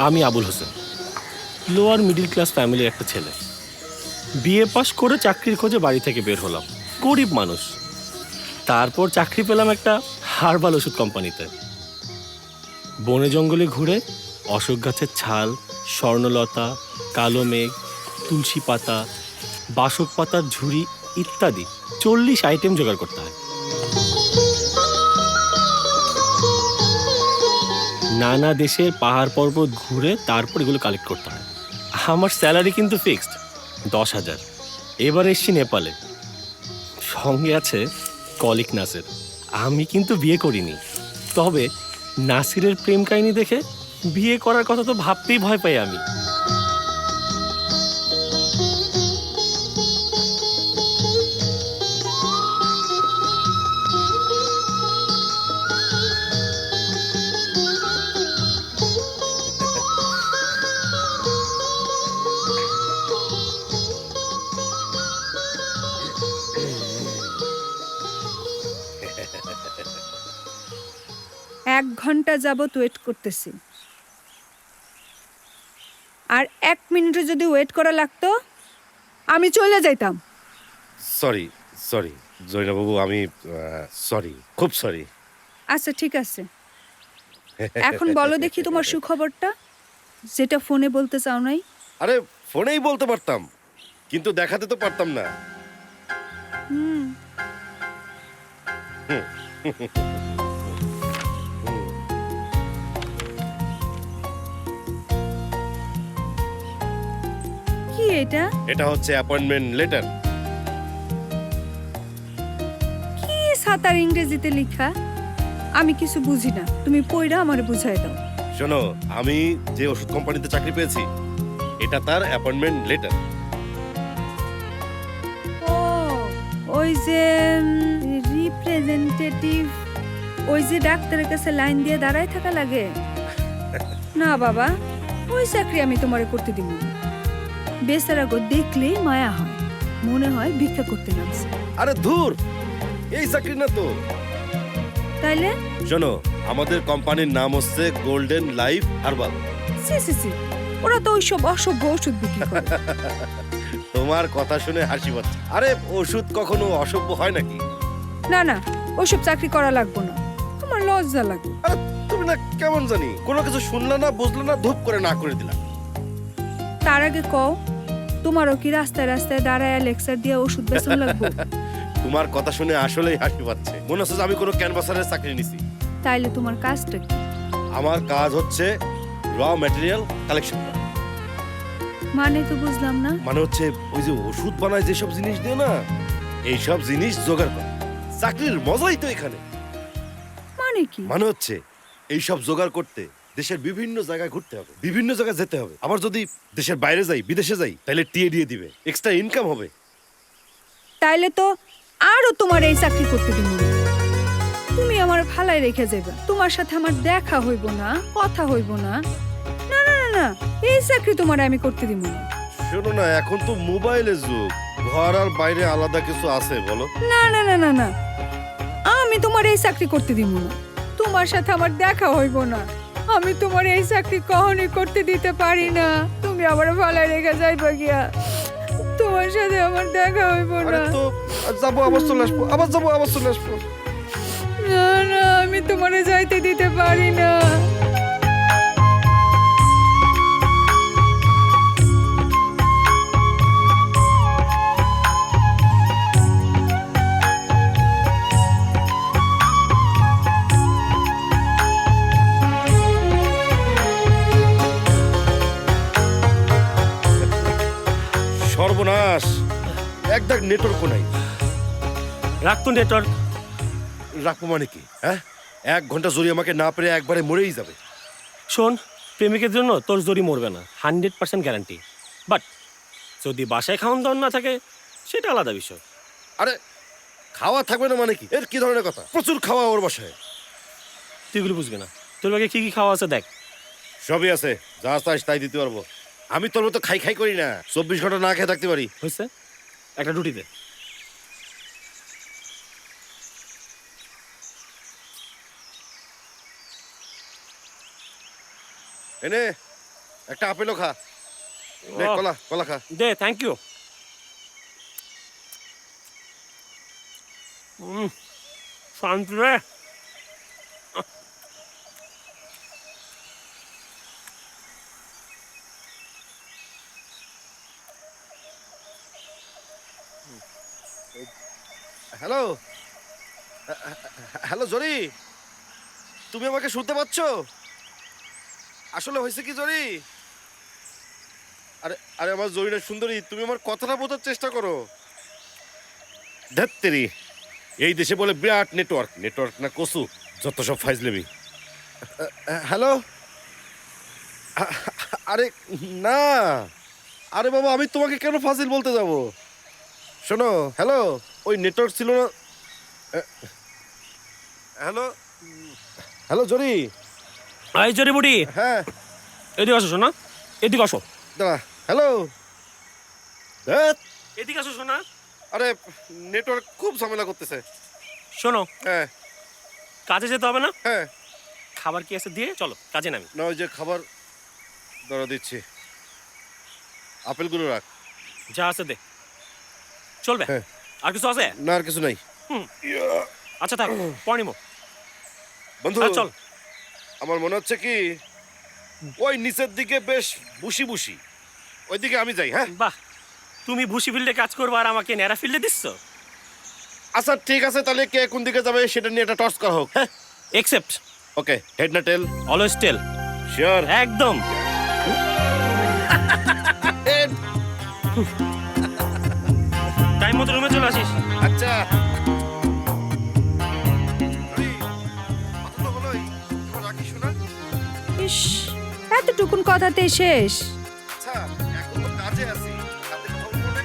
আমি Abul Hossain, lower middle class ফ্যামিলির একটা ছেলে। বিএ পাস করে চাকরির খোঁজে বাড়ি থেকে বের হলাম, গরিব মানুষ। তারপর চাকরি পেলাম একটা হার্বাল ওষুধ কোম্পানিতে। বনে জঙ্গলে ঘুরে অশোক গাছের ছাল, স্বর্ণলতা, কালো মেঘ, তুলসী পাতা, বাসক পাতার ঝুড়ি ইত্যাদি 40 আইটেম জোগাড় করতে হয়। নানা দেশের পাহাড় পর্বত ঘুরে তারপর এগুলো কালেক্ট করতে হয়। আমার স্যালারি কিন্তু ফিক্সড 10,000। এবার এসছি নেপালে, সঙ্গে আছে কলিক নাসির। আমি কিন্তু বিয়ে করিনি, তবে নাসিরের প্রেম কাহিনী দেখে বিয়ে করার কথা তো ভাবতেই ভয় পাই আমি। এক ঘন্টা যাবত ওয়েট করতেছি, আর 1 মিনিটও যদি ওয়েট করা লাগতো আমি চলে যাইতাম। সরি সরি জয়না বাবু, আমি সরি, খুব সরি। আচ্ছা ঠিক আছে, এখন বলো দেখি তোমার সুখবরটা, যেটা ফোনে বলতে চাও নাই। আরে ফোনেই বলতে পারতাম, কিন্তু দেখাতে তো পারতাম না। হুম, কি এটা? এটা হচ্ছে অ্যাপয়েন্টমেন্ট লেটার। কি সাতার ইংরেজিতে লেখা? আমি কিছু বুঝি না, তুমি পড়া আমারে বুঝাই দাও। শোনো, আমি যে ওষুধ কোম্পানিতে চাকরি পেয়েছি এটা তার অ্যাপয়েন্টমেন্ট লেটার। ও, ওই যে রিপ্রেজেন্টেটিভ, ওই যে ডাক্তারের কাছে লাইন দিয়ে দাঁড়ায় থাকা লাগে। না বাবা, ওই চাকরি আমি তোমারে করতে দিব না। বেচারা গো দেখলেই মায়া হয়, মনে হয় ভিক্ষা করতে নামছে। আরে ধুর, এই চাকরি না তো। তাইলে শোনো, আমাদের কোম্পানির নাম হচ্ছে গোল্ডেন লাইফ হার্বাল। সি সি সি, ওরা তো ওইসব অসভ্য ওষুধ বিক্রি করে। তোমার কথা শুনে হাসি পাচ্ছে। আরে ওষুধ কখনো অসভ্য হয় নাকি? না না, ওইসব চাকরি করা লাগবে না, আমার লজ্জা লাগে। আরে তুমি না কেমন জানি কোনো কিছু শুনলে না, বুঝলে না, ধূপ করে না করে দিলা। তার আগে কও, তোমারও কি রাস্তায় রাস্তায় দাঁড়ায় লেকচার দিয়ে ওষুধ বেচন লাগবে? তোমার কথা শুনে আসলেই হাসি পাচ্ছে, মনে হচ্ছে যে আমি কোনো ক্যানভাসারের চাকরি নিছি। তাইলে তোমার কাজটা কি? আমার কাজ হচ্ছে র ম্যাটেরিয়াল কালেকশন করা। মানে তো বুঝলাম না। মানে হচ্ছে ওই যে ওষুধ বানায় যেসব জিনিস দিয়ে না, এইসব জিনিস জোগাড় করা। চাকরির মজাই তো এখানে। মানে কি? মানে হচ্ছে এইসব জোগাড় করতে দেশের বিভিন্ন জায়গায় ঘুরতে হবে, বিভিন্ন জায়গায় যেতে হবে। আবার যদি দেশের বাইরে যাই, বিদেশে যাই, তাহলে টিএ দিয়ে দিবে, এক্সট্রা ইনকাম হবে। তাইলে তো আরো তোমার এই চাকরি করতে দিব না। তুমি আমার ফালাই রেখে যাবে, তোমার সাথে আমার দেখা হইব না, কথা হইব না। না না না না, এই চাকরি তোমার আমি করতে দিব না। শোনো না, এখন তো মোবাইলের যুগ, ঘর আর বাইরে আলাদা কিছু আছে বলো? না না না না না, আমি তোমার এই চাকরি করতে দিব না, তোমার সাথে আমার দেখা হইব না। আমি তোমার এই চাকরি কখনোই করতে দিতে পারি না। তুমি আমার ফালাই রেখে যাইবা গিয়া, তোমার সাথে আমার দেখা হইব আরে না। তো যাবো, আবার চলে আসবো, আবার যাবো, আবার চলে আসবো। না না, আমি তোমারে যাইতে দিতে পারি না। সর্বনাশ, একদাগ নেটওয়ার্কও নাই। রাখতো নেটওয়ার্ক। রাখবো মানে কি? হ্যাঁ, 1 ঘন্টা জড়ি আমাকে না পেরে একবারে মরেই যাবে। শোন, প্রেমিকের জন্য তোর জরি মরবে না, 100% গ্যারান্টি। বাট যদি বাসায় খাওয়ান দাওয়ান না থাকে সেটা আলাদা বিষয়। আরে খাওয়া থাকবে না মানে কি? এর কি ধরনের কথা? প্রচুর খাওয়া ওর বাসায়। তুই এগুলো বুঝবি না, তোর বাকি কি কি খাওয়া আছে দেখ। সবই আছে, যা চাস তাই দিতে পারবো। আমি তোর মতো খাই খাই করি না, 24 ঘন্টা না খেয়ে থাকতে পারি। হয়েছে, একটা রুটি দে। এনে একটা আপেলও খা। নে, ও। কলা কলা খা। দে, থ্যাংক ইউ। শান্তি রে। হ্যালো, হ্যালো জরি, তুমি আমাকে শুনতে পাচ্ছ? আসলে হয়েছে কি জরি? আরে আরে আমার জরিনা সুন্দরী, তুমি আমার কথাটা বোঝার চেষ্টা করো। ধ্যাত্তেরি, এই দেশে বলে বিরাট নেটওয়ার্ক, নেটওয়ার্ক না কসু, যত সব ফাইজলেমি। হ্যালো, আরে না, আরে বাবা আমি তোমাকে কেন ফাজিল বলতে যাব? শোনো, হ্যালো, ওই নেটওয়ার্ক ছিল না। হ্যালো, হ্যালো জরি। এই জরি বুড়ি, হ্যাঁ, এদিকে আসো শোনা, এদিকে আসো। দাঁড়া, হ্যালো। ধ্যাৎ, এদিকে আসো শোনা। আরে নেটওয়ার্ক খুব ঝামেলা করতেছে। শোনো, হ্যাঁ কাজে যেতে হবে না? হ্যাঁ, খাবার কি আছে দিয়ে চলো কাজে নামি। না ওই যে খাবার দাঁড়া দিচ্ছি, আপেলগুলো রাখ। যা আছে দে, চলবে? হ্যাঁ। আর কিছু আছে? না আর কিছু নাই। হুম। আচ্ছা থাক, পরে নিবো। বন্ধু হ্যাঁ, চল। আমার মনে হচ্ছে কি ওই নিচের দিকে বেশ বুশি বুশি, ওইদিকে আমি যাই। হ্যাঁ বাহ, তুমি ভুসি ফিল্ডে কাজ করবো আর আমাকে ন্যাড়া ফিল্ডে দিচ্ছ? আচ্ছা ঠিক আছে, তাহলে কে কোন দিকে যাবে সেটা নিয়ে একটা টর্চ করা হোক। হ্যাঁ একসেপ্ট। ওকে, হেড না টেল? Always tail. শিওর। একদম। হেড। টাইম মতো রুমে চলে আসিস। আচ্ছা জরি, কথা তো হলোই, এবার রাখি শোনা। ইস, এতটুকুন কথাতেই শেষ। আচ্ছা এখন তো কাজে আছি, কাজে কথা বলবো না।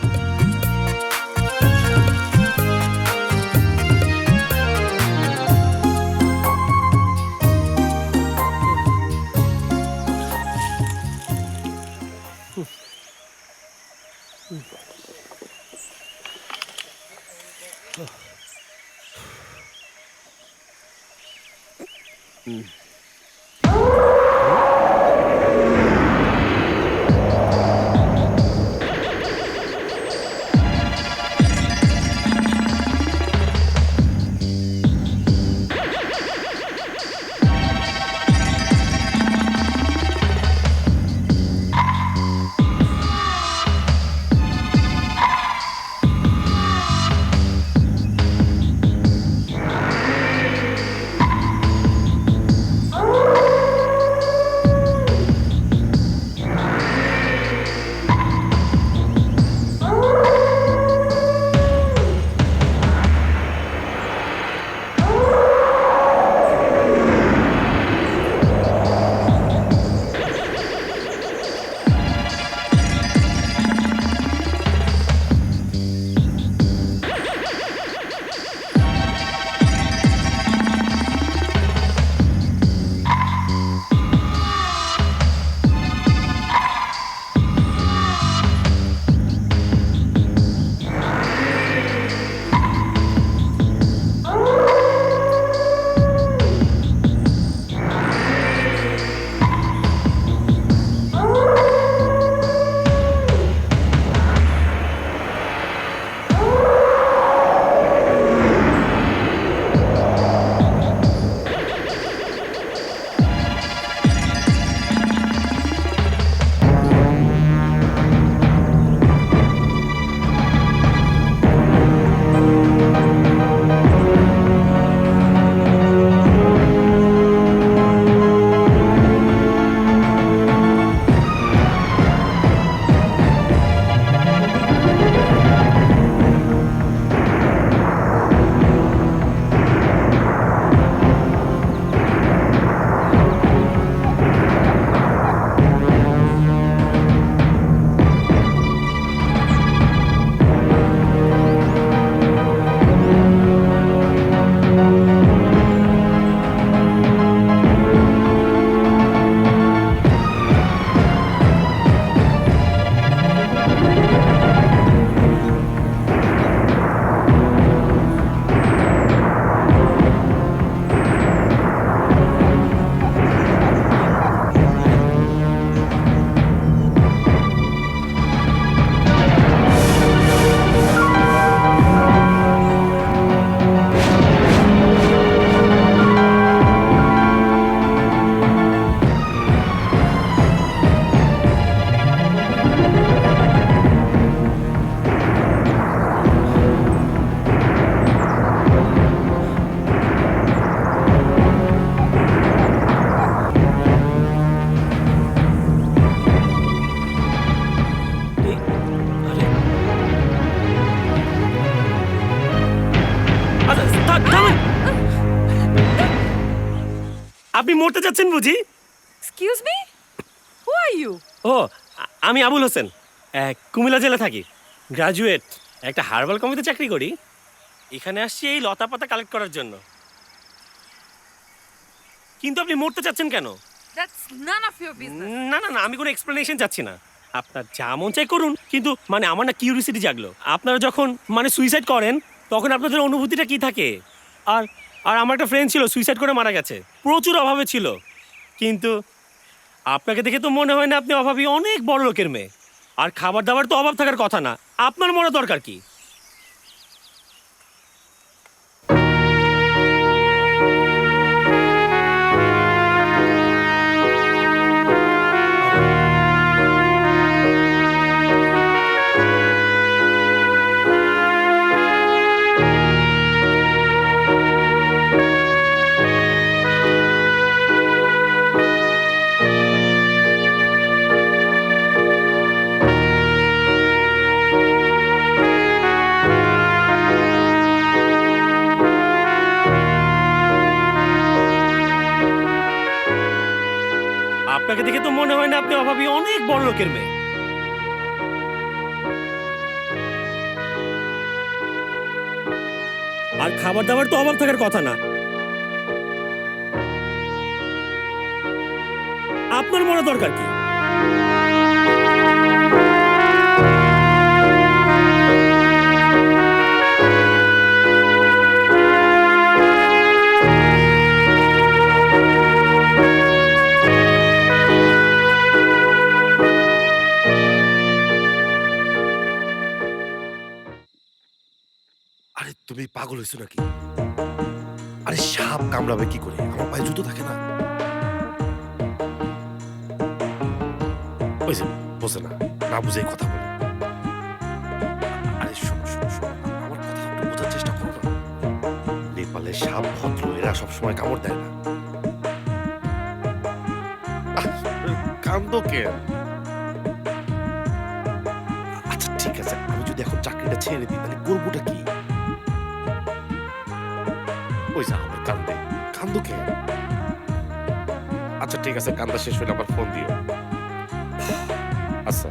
আপনি মরতে যাচ্ছেন বুঝি? Excuse me, who are you? ও, আমি আবুল হোসেন, কুমিল্লা জেলা থাকি, গ্রাজুয়েট, একটা হার্বাল কোম্পানিতে চাকরি করি। এখানে আসছি এই লতা পাতা কালেক্ট করার জন্য। কিন্তু আপনি মরতে চাচ্ছেন কেন? That's none of your business. না না না, আমি কোনো এক্সপ্লেনেশন চাচ্ছি না। আপনার যা মন চাই করুন, কিন্তু মানে আমার না কিউরিসিটি জাগলো। আপনারা যখন মানে সুইসাইড করেন তখন আপনাদের অনুভূতিটা কি থাকে? আর আর আমার একটা ফ্রেন্ড ছিল, সুইসাইড করে মারা গেছে, প্রচুর অভাবে ছিল। কিন্তু আপনাকে দেখে তো মনে হয় না আপনি অভাবী, অনেক বড় লোকের মেয়ে। আর খাবার দাবার তো অভাব থাকার কথা না, আপনার মরা দরকার কি? আপনাকে দেখে তো মনে হয় না আপনি অভাবী, অনেক বড় লোকের মেয়ে। আর খাবার দাবার তো অভাব থাকার কথা না, আপনার মনে দরকার কি? আরে তুমি পাগল হয়েছো নাকি? আরে সাপ কামড়াবে কি করে? আমার পায়ে জুতো থাকে না? ওই যে বোঝে না, না বুঝেই কথা বলে। আরে শোনো শোনো শোনো, আমার কথা একটু বোঝার চেষ্টা করো না। নেপালে সাপ ভদ্র, এরা সবসময় কামড় দেয় না। কান্দো কেন? আচ্ছা ঠিক আছে, আমি যদি এখন চাকরিটা ছেড়ে দিই তাহলে করবোটা কি? ওই যা আমার কান্দে, কান্দো কেন? আচ্ছা ঠিক আছে, কান্দা শেষ হলে আবার ফোন দিও। আচ্ছা।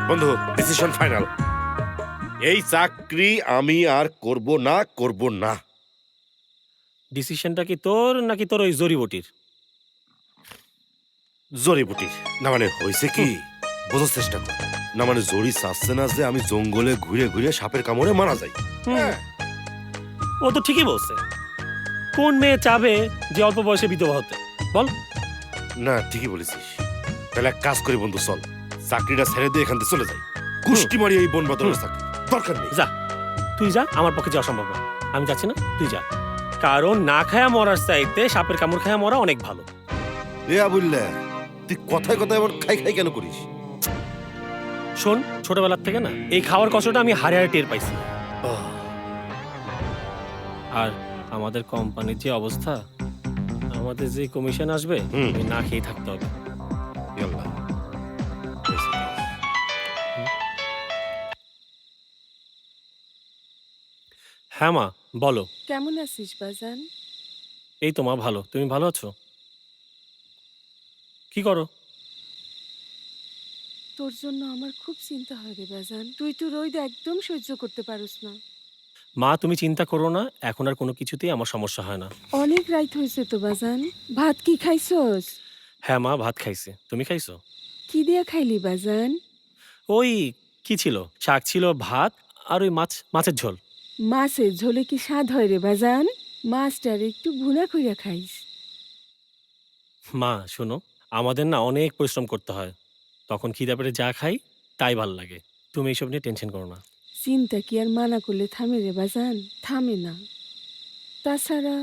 বন্ধু, ডিসিশন ফাইনাল। এই চাকরি আমি আর করব না, করব না। ডিসিশনটা কি তোর নাকি তোর ওই জড়িবটির? জড়িবুটি না মানে হয়েছে কি, বোঝার চেষ্টা কর। না মানে জড়ি চাচ্ছে না যে আমি জঙ্গলে ঘুরে ঘুরে সাপের কামড়ে মারা যাই। হ্যাঁ। ও তো ঠিকই বলছে। কোন মেয়ে চাবে যে অল্প বয়সে বিধবা হতে, বল? না ঠিকই বলেছিস। তাহলে এক কাজ করি বন্ধু, চল চাকরিটা ছেড়ে দিয়ে এখান থেকে চলে যাই। কুষ্টি মারি এই বন বাদরের চাকরি দরকার নেই। যা, তুই যা, আমার পক্ষে যাওয়া সম্ভব না। আমি যাচ্ছি না, তুই যা। কারণ না খায়া মরার চাইতে সাপের কামড় খায়া মরা অনেক ভালো। এ আবুল্লাহ, তুই কথায় কথায় এমন খাই খাই কেন করিস? শোন, ছোটবেলার থেকে না এই খাওয়ার কষ্টটা আমি হারে হারে টের পাইছি। আর আমাদের কোম্পানির যে অবস্থা, আমাদের যে কমিশন আসবে, আমি না খেয়ে থাকতে হবে। ইয়াল্লাহ। হ্যাঁ মা, বলো। কেমন আছিস বাজান? এই তো মা, ভালো। তুমি ভালো আছো? কি করো? তোর জন্য আমার খুব চিন্তা হয় রে বাজান। তুই তো রোদ একদম সহ্য করতে পারিস না। মা তুমি চিন্তা করো না, এখন আর কোনো কিছুতেই আমার সমস্যা হয় না। অনেক রাইত হয়েছে তো বাজান। ভাত কি খাইছস? হ্যাঁ মা, ভাত খাইছে। তুমি খাইছো? কি দিয়া খাইলি বাজান? ওই কি ছিল, শাক ছিল, ভাত, আর ওই মাছের ঝোল। মাছের ঝোলে কি স্বাদ হয় রে বাজান? মাছটার একটু ভুনা কইরা খাইস। মা শোনো, আমাদের না অনেক পরিশ্রম করতে হয়, তখন খিদা পেটে যা খাই তাই ভাল লাগে। তুমি এইসব নিয়ে টেনশন করো না। চিন্তা কি আর মানা করলে থামে রে বাজান? থামে না। তাছাড়া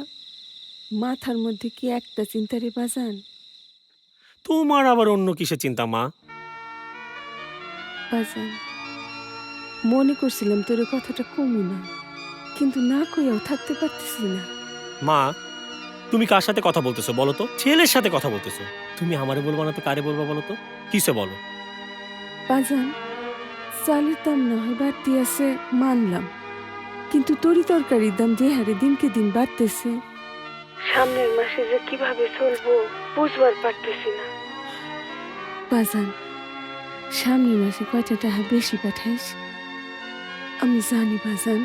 মাথার মধ্যে কি একটা চিন্তা রে বাজান? তোমার আবার অন্য কিসের চিন্তা মা? বাজান, মনে করছিলাম তোর কথাটা কমই না, কিন্তু না কইয়াও থাকতে পারতেছি না। মা তুমি কার সাথে কথা বলতেছো বলো তো? ছেলের সাথে কথা বলতেছো। তুমি আমারে বলবো না তো কারে বলবো বলো তো? কিসে বলো? বাজান, চালের দাম না হয় বাড়তি আছে মানলাম, কিন্তু তরি তরকারির দাম যে হারে দিনকে দিন বাড়তেছে, সামনের মাসে যে কিভাবে চলবো বুঝবার পারতেছি না। বাজান, সামনের মাসে কয়টা টাকা বেশি পাঠাইস? আমি জানি বাজান,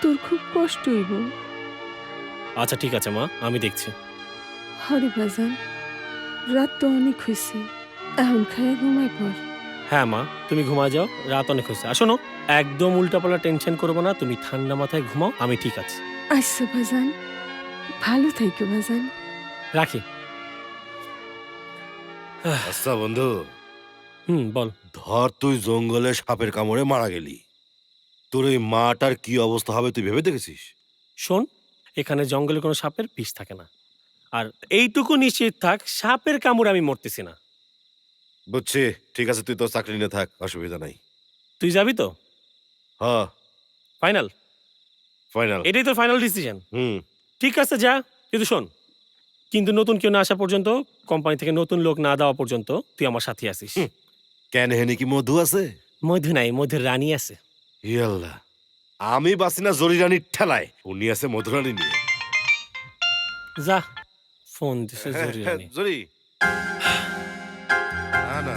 তোর খুব কষ্ট হইব। আচ্ছা ঠিক আছে মা, আমি দেখছি। হরে বাজান, রাত তো অনেক হয়েছে, এখন খায় ঘুমায় পর। হ্যাঁ মা, তুমি ঘুমা যাও, রাত অনেক হয়েছে। আর শোনো, একদম উল্টাপাল্টা টেনশন করবো না, তুমি ঠান্ডা মাথায় ঘুমাও, আমি ঠিক আছে। আচ্ছা বাজান, ভালো থাইকো বাজান। রাখি। আচ্ছা বন্ধু, বল। ধর তুই জঙ্গলে সাপের কামড়ে মারা গেলি, তোর এই মাটার কি অবস্থা হবে তুই ভেবে দেখেছিস? শোন, এখানে জঙ্গলে কোনো সাপের বিষ থাকে না, আর এইটুকু নিশ্চিত থাক সাপের কামড়ে আমি মরতেছি না। বুঝছি, ঠিক আছে, তুই তোর চাকরি নিয়ে থাক, অসুবিধা নাই। তুই যাবি তো? হ্যাঁ, ফাইনাল? ফাইনাল। এটাই তো ফাইনাল ডিসিশন? ঠিক আছে যা, কিন্তু শোন, কিন্তু নতুন কেউ না আসা পর্যন্ত, কোম্পানি থেকে নতুন লোক না দেওয়া পর্যন্ত তুই আমার সাথে আসিস। কেন হেনে কি মধু আছে? মধু নাই, মধুর রানী আছে। ইয়াল্লা, আমি বাসি না জরি রানীর ঠেলায়, উনি আছে মধুরানী নিয়ে। যা, ফোন দিছে জরুরি রানী। জরি না না,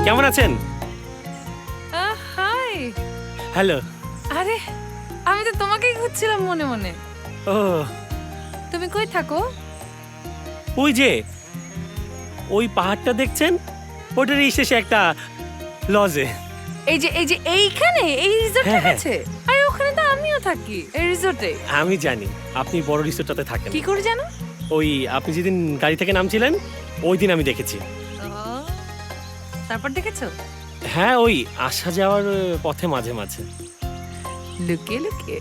কেমন আছেন? হাই। হ্যালো। আরে আমি তো তোমাকেই খুঁজছিলাম মনে মনে। ও, তুমি কই থাকো? ওই যে ওই পাহাড়টা দেখছেন, ওটার শেষে একটা লজে। এই যে এইখানে এই রিসোর্টের হ্যাঁ, হ্যাঁ। কাছে? আরে ওখানে তো আমিও থাকি, এই রিসোর্টে। আমি জানি আপনি বড় রিসোর্টটাতে থাকেন। কি করে জানো? ওই আপনি যেদিন গাড়ি থেকে নামছিলেন ওই দিন আমি দেখেছি। তারপর দেখেছো? হ্যাঁ, ওই আসা যাওয়ার পথে মাঝে মাঝে। লুকিয়ে লুকিয়ে?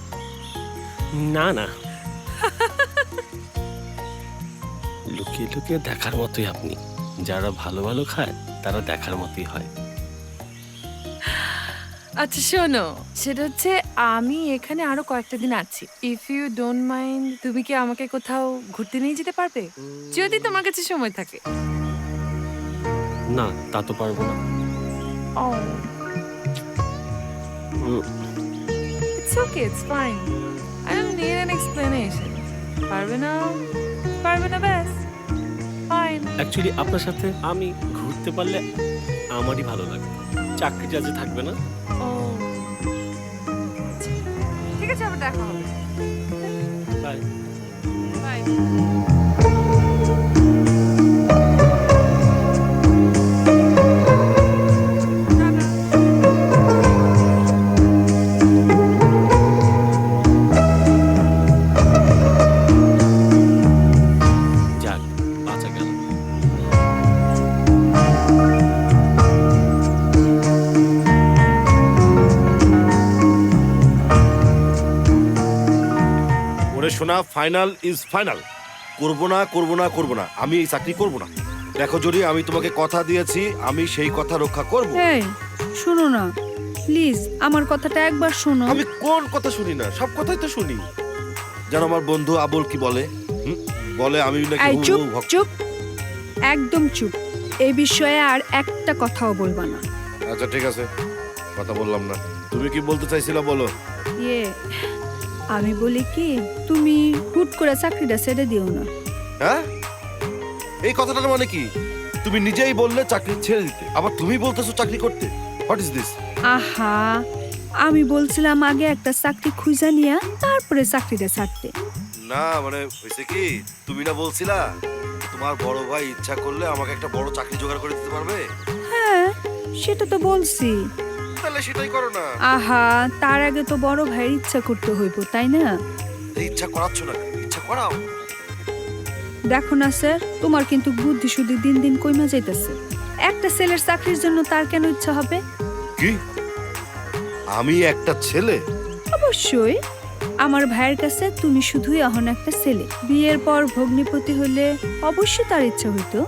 না না, লুকিয়ে লুকিয়ে দেখার মতোই আপনি। যারা ভালো ভালো খায় তারা দেখার মতোই হয়। আচ্ছা শোনো, সেটা হচ্ছে আমি এখানে আরো কয়েকটা দিন আছি। ইফ ইউ ডোন্ট মাইন্ড, তুমি কি আমাকে কোথাও ঘুরতে নিয়ে যেতে পারবে যদি তোমার কাছে সময় থাকে? না, তা তো পারবো না। It's okay, it's fine. I don't need an explanation. পারবে না, পারবে না, ব্যাস। Fine. অ্যাকচুয়ালি আপনার সাথে আমি ঘুরতে পারলে আমারই ভালো লাগে। চাকরিটা যে থাকবে না। Oh. ঠিক আছে, আবার দেখা হবে। বাই। Bye. যাক, বাঁচা গেল। ওরে শোনা, ফাইনাল ইজ ফাইনাল। করবো না, করবো না, করবো না, আমি এই চাকরি করবো না। দেখো জরি, আমি তোমাকে কথা দিয়েছি, আমি সেই কথা রক্ষা করবো। এই শোনো না প্লিজ, আমার কথাটা একবার শোনো। আমি কোন কথা শুনি না? সব কথাই তো শুনি। জানো আমার বন্ধু আবুল কি বলে? বলে আমি নাকি এই চুপ ভক্ত। চুপ, একদম চুপ। এই বিষয়ে আর একটা কথাও বলবা না। আচ্ছা ঠিক আছে, কথা বললাম না। তুমি কি বলতে চাইছিলা বলো। ইয়ে, আমি বলি কি, তুমি হুট করে চাকরিটা ছেড়ে দিও না। হ্যাঁ, এই কথাটার মানে কি? তুমি নিজেই বললে চাকরি ছেড়ে দিতে, আবার তুমি বলতেছো চাকরি করতে। What is this? আহা, আমি বলছিলাম আগে একটা চাকরি খুঁজে নিয়া তারপরে চাকরিটা ছাড়তে। না মানে হয়েছে কি, তুমি না বলছিলা তোমার বড় ভাই ইচ্ছা করলে আমাকে একটা বড় চাকরি জোগাড় করে দিতে পারবে? হ্যাঁ, সেটা তো বলছি। তাহলে সেটাই করো না। আহা, তার আগে তো বড় ভাইয়ের ইচ্ছা করতে হইব, তাই না? এই ইচ্ছা করাচ্ছ না, ইচ্ছা করাও। দেখো না স্যার, তোমার কিন্তু বুদ্ধি শুদ্ধি দিন দিন কইমা যাইতেছে। একটা ছেলের চাকরির জন্য তার কেন ইচ্ছা হবে? কি? আমি একটা ছেলে? অবশ্যই। আমার ভাইয়ের কাছে তুমি শুধুই এখন একটা ছেলে। বিয়ের পর ভগ্নিপতি হলে অবশ্যই তার ইচ্ছা হইতো।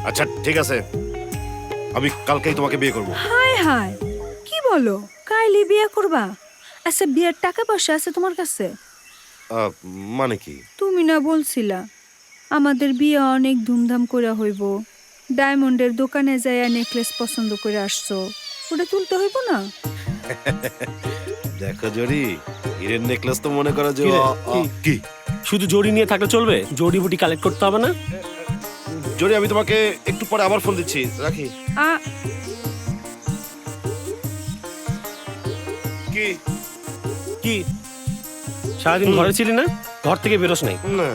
আচ্ছা ঠিক আছে, আমি কালকেই তোমাকে বিয়ে করব। হায় হায়, কি বলো? কাইলি বিয়ে করবা? আচ্ছা, বিয়ের টাকা পয়সা আছে তোমার কাছে? আহ, মানে কি? তুমি না বলছিলা আমাদের বিয়ে অনেক ধুমধাম করে হইব, ডায়মন্ডের দোকানে যাইয়া নেকলেস পছন্দ করে আসছো, ওটা তুলতে হইব না? দেখো জরি, হীরের নেকলেস তো মনে করো যে কি রে? কি? শুধু জড়ি নিয়ে থাকলে চলবে? জড়ি বুটি কালেক্ট করতে হবে না? জরি, আমি তোমাকে একটু পরে আবার ফোন দিচ্ছি, রাখি। আ কি? কি সারাদিন ঘরে ছিলি না? ঘর থেকে বেরোস নাই? না,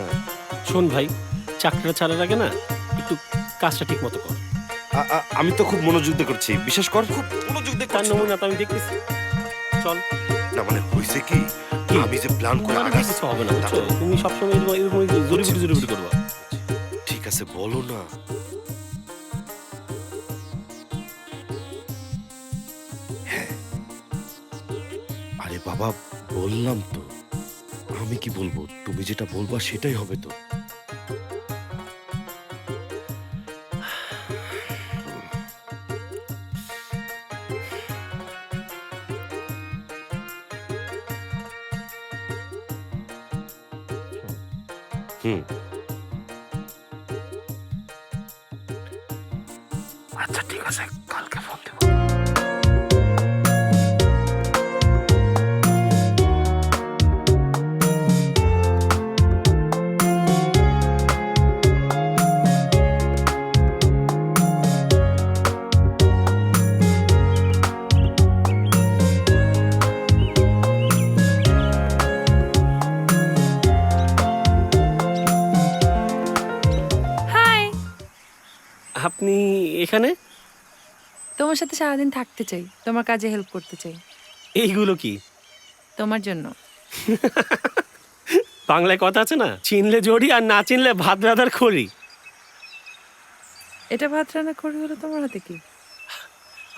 শোন ভাই, চাকরিটা ছাড়ার আগে না একটু কাজটা ঠিক মতো কর। আমি তো খুব মনোযোগ দিয়ে করছি, বিশ্বাস কর, খুব মনোযোগ দিয়ে তার করছি। নমুনা তো আমি দেখতেছি। চল। না মানে হইছে কি, কি? আমি যে প্ল্যান করে তোমার আগাচ্ছি। কিছু হবে না, বুঝছো? তুমি সবসময় এরকম জড়িবুটি করবা। ঠিক আছে, বলো না। হ্যাঁ, আরে বাবা, বললাম তো। আমি কি বলবো, তুমি যেটা বলবা সেটাই হবে তো। হুম। আচ্ছা ঠিক আছে, কালকে ফোন দেবো। হাই। আপনি এখানে? তোমার সাথে সারাদিন থাকতে চাই, তোমার কাজে হেল্প করতে চাই। এইগুলো কি? তোমার জন্য। বাংলায় কথা আছে না, চিনলে জড়ি আর না চিনলে ভাত রাধার খড়ি। এটা ভাত রান্না করে হলো তোমার হাতে কি?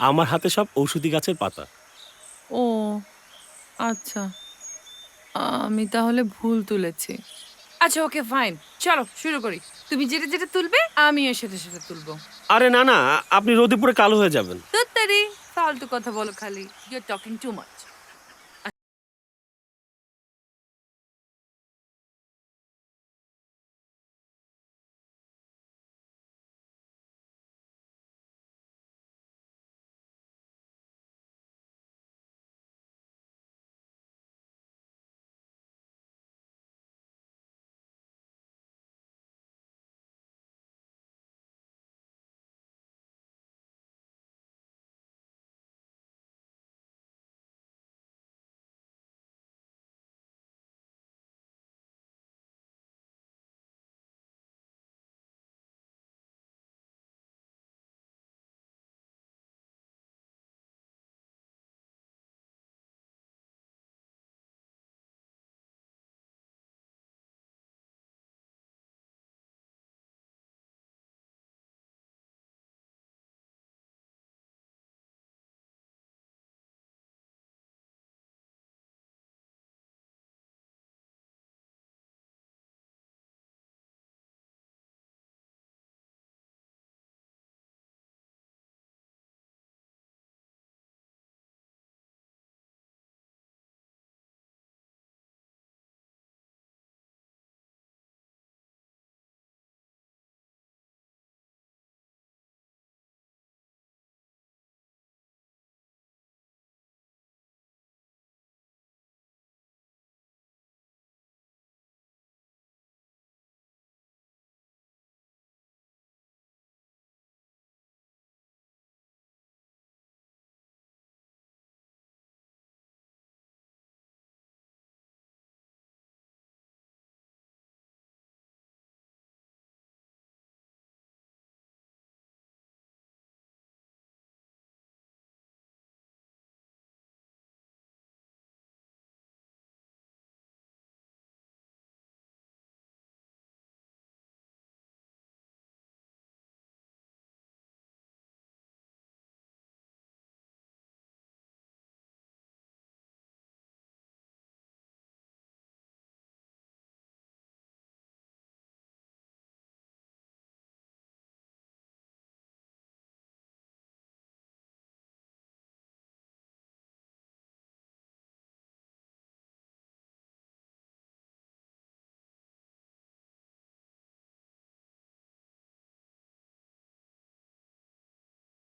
আমার হাতে সব ঔষধি গাছের পাতা। ও আচ্ছা, আমি তাহলে ভুল তুলেছি। আচ্ছা ওকে ফাইন, চলো শুরু করি। তুমি যেটা যেটা তুলবে আমিও সেটা সেটা তুলবো। আরে না না, আপনি রোদে পুরো কালো হয়ে যাবেন। তুত্তারি ফালতু কথা বলো খালি, you are talking too much.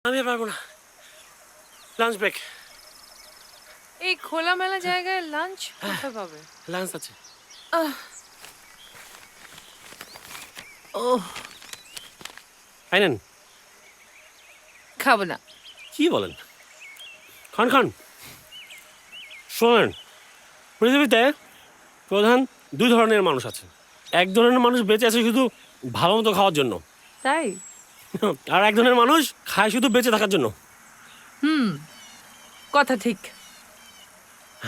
আমি আর পারবো না, লাঞ্চ ব্রেক। এই খোলামেলা জায়গায় লাঞ্চ কোথায় পাবে? লাঞ্চ আছে। আই নেন। খাবো না। কি বলেন? খান খান। শোনেন, পৃথিবীতে প্রধান দুই ধরনের মানুষ আছে। এক ধরনের মানুষ বেঁচে আছে শুধু ভালো মতো খাওয়ার জন্য, তাই? আর এক ধরনের মানুষ খায় শুধু বেঁচে থাকার জন্য। কথা ঠিক।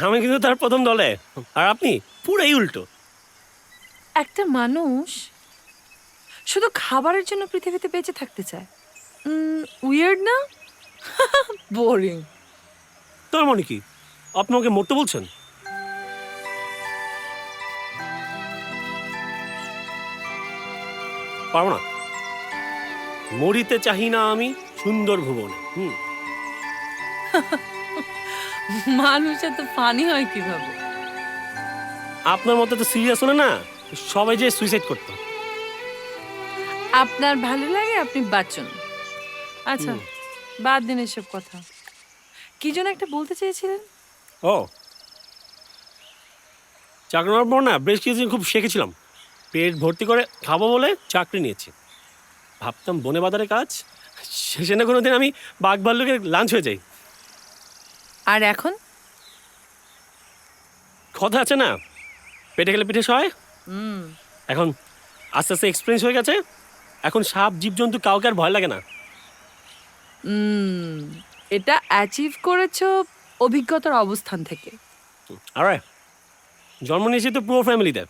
আমি কিন্তু তার প্রথম দলে, আর আপনি পুরাই উল্টো। একটা মানুষ শুধু খাবারের জন্য পৃথিবীতে বেঁচে থাকতে চায়। উইয়ার্ড না? বোরিং। তার মানে কি, আপনি ওকে মরতে বলছেন? পারবো না, মরিতে চাহি না আমি সুন্দর ভুবনে। মানুষ এত ফানি হয় কিভাবে? আপনার মতো তো সিরিয়াস হলে না সবাই যে সুইসাইড করতো। আপনার ভালো লাগে আপনি বাঁচুন। আচ্ছা, বাদ দিন এসব কথা। কি যেন একটা বলতে চেয়েছিলেন? ও, চাকরি নেওয়ার পর না বেশ কিছুদিন খুব শিখেছিলাম। পেট ভর্তি করে খাবো বলে চাকরি নিয়েছি। ভাবতাম বনে বাজারে কাজ, শেষে না কোনোদিন আমি বাঘ ভাল্লুকের লাঞ্চ হয়ে যাই। আর এখন? কথা আছে না, পেটে গেলে পিঠে সয়। এখন আস্তে আস্তে এক্সপিরিয়েন্স হয়ে গেছে। এখন সাপ জীবজন্তু কাউকে আর ভয় লাগে না। এটা অ্যাচিভ করেছো অভিজ্ঞতার অবস্থান থেকে। আরে, জন্ম নিয়েছি তো পুরো ফ্যামিলিতে,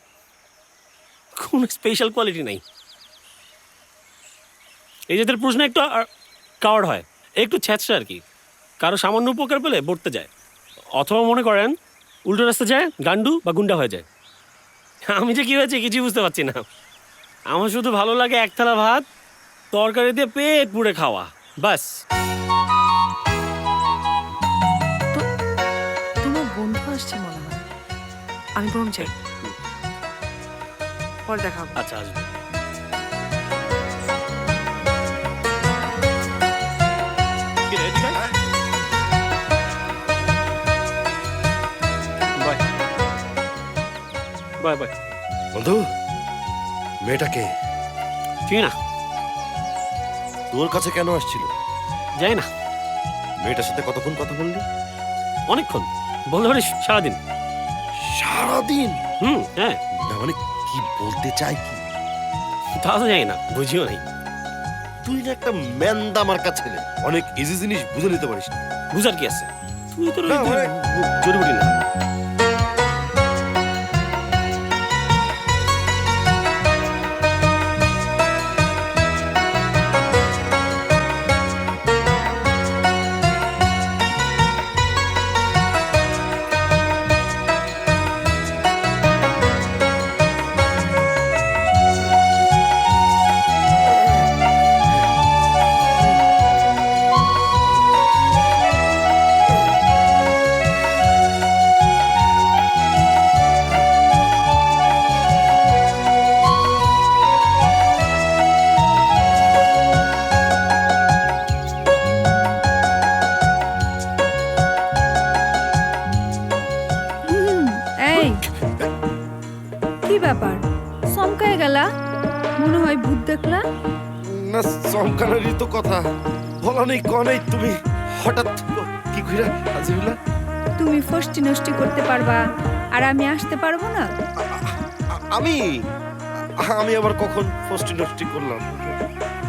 কোনো স্পেশাল কোয়ালিটি নেই। এই জাতের প্রশ্ন একটু কাওয়ার্ড হয়, একটু ছ্যাঁচড়া আর কি। কারো সামান্য উপকার পেলে বর্তে যায়, অথবা মনে করেন উল্টো রাস্তা যায়, গান্ডু বা গুন্ডা হয়ে যায়। আমি যে কি হয়েছে কিছুই বুঝতে পারছি না। আমার শুধু ভালো লাগে এক থালা ভাত, তরকারি দিয়ে পেট পুড়ে খাওয়া, বাস। তোমার বন্ধু আসছে মনে হয়, আমি বরং যাই, পরে দেখা হবে। আচ্ছা, আসবে। কি রে, এদিকে আয়। Bye bye bye. বন্ধু, মেয়েটাকে চিনি না, তোর কাছে কেন আসছিল? যাই না। মেয়েটার সাথে কতক্ষণ কথা বললি? অনেকক্ষণ, বলতে পারিস সারাদিন। সারাদিন? হ্যাঁ। না মানে কি বলতে চাই কি? তা তো যাই না, বুঝিও নাই। তুই না একটা ম্যান্দা মার্কা ছেলে, অনেক ইজি জিনিস বুঝে নিতে পারিস না। বুঝার কি আছে, তুই তোর না, মানে- জড়িবুটি না। এই কি ব্যাপার, চমকায় গেলা? মনে হয় ভূত দেখলা। না, চমকানোরই তো কথা। বলা নেই ক নেই, তুমি হঠাৎ কি কইরা আজিবুল্লাহ? তুমি ফষ্টি নষ্টি করতে পারবা আর আমি আসতে পারবো না? আমি আমি আবার কখন ফষ্টি নষ্টি করলাম?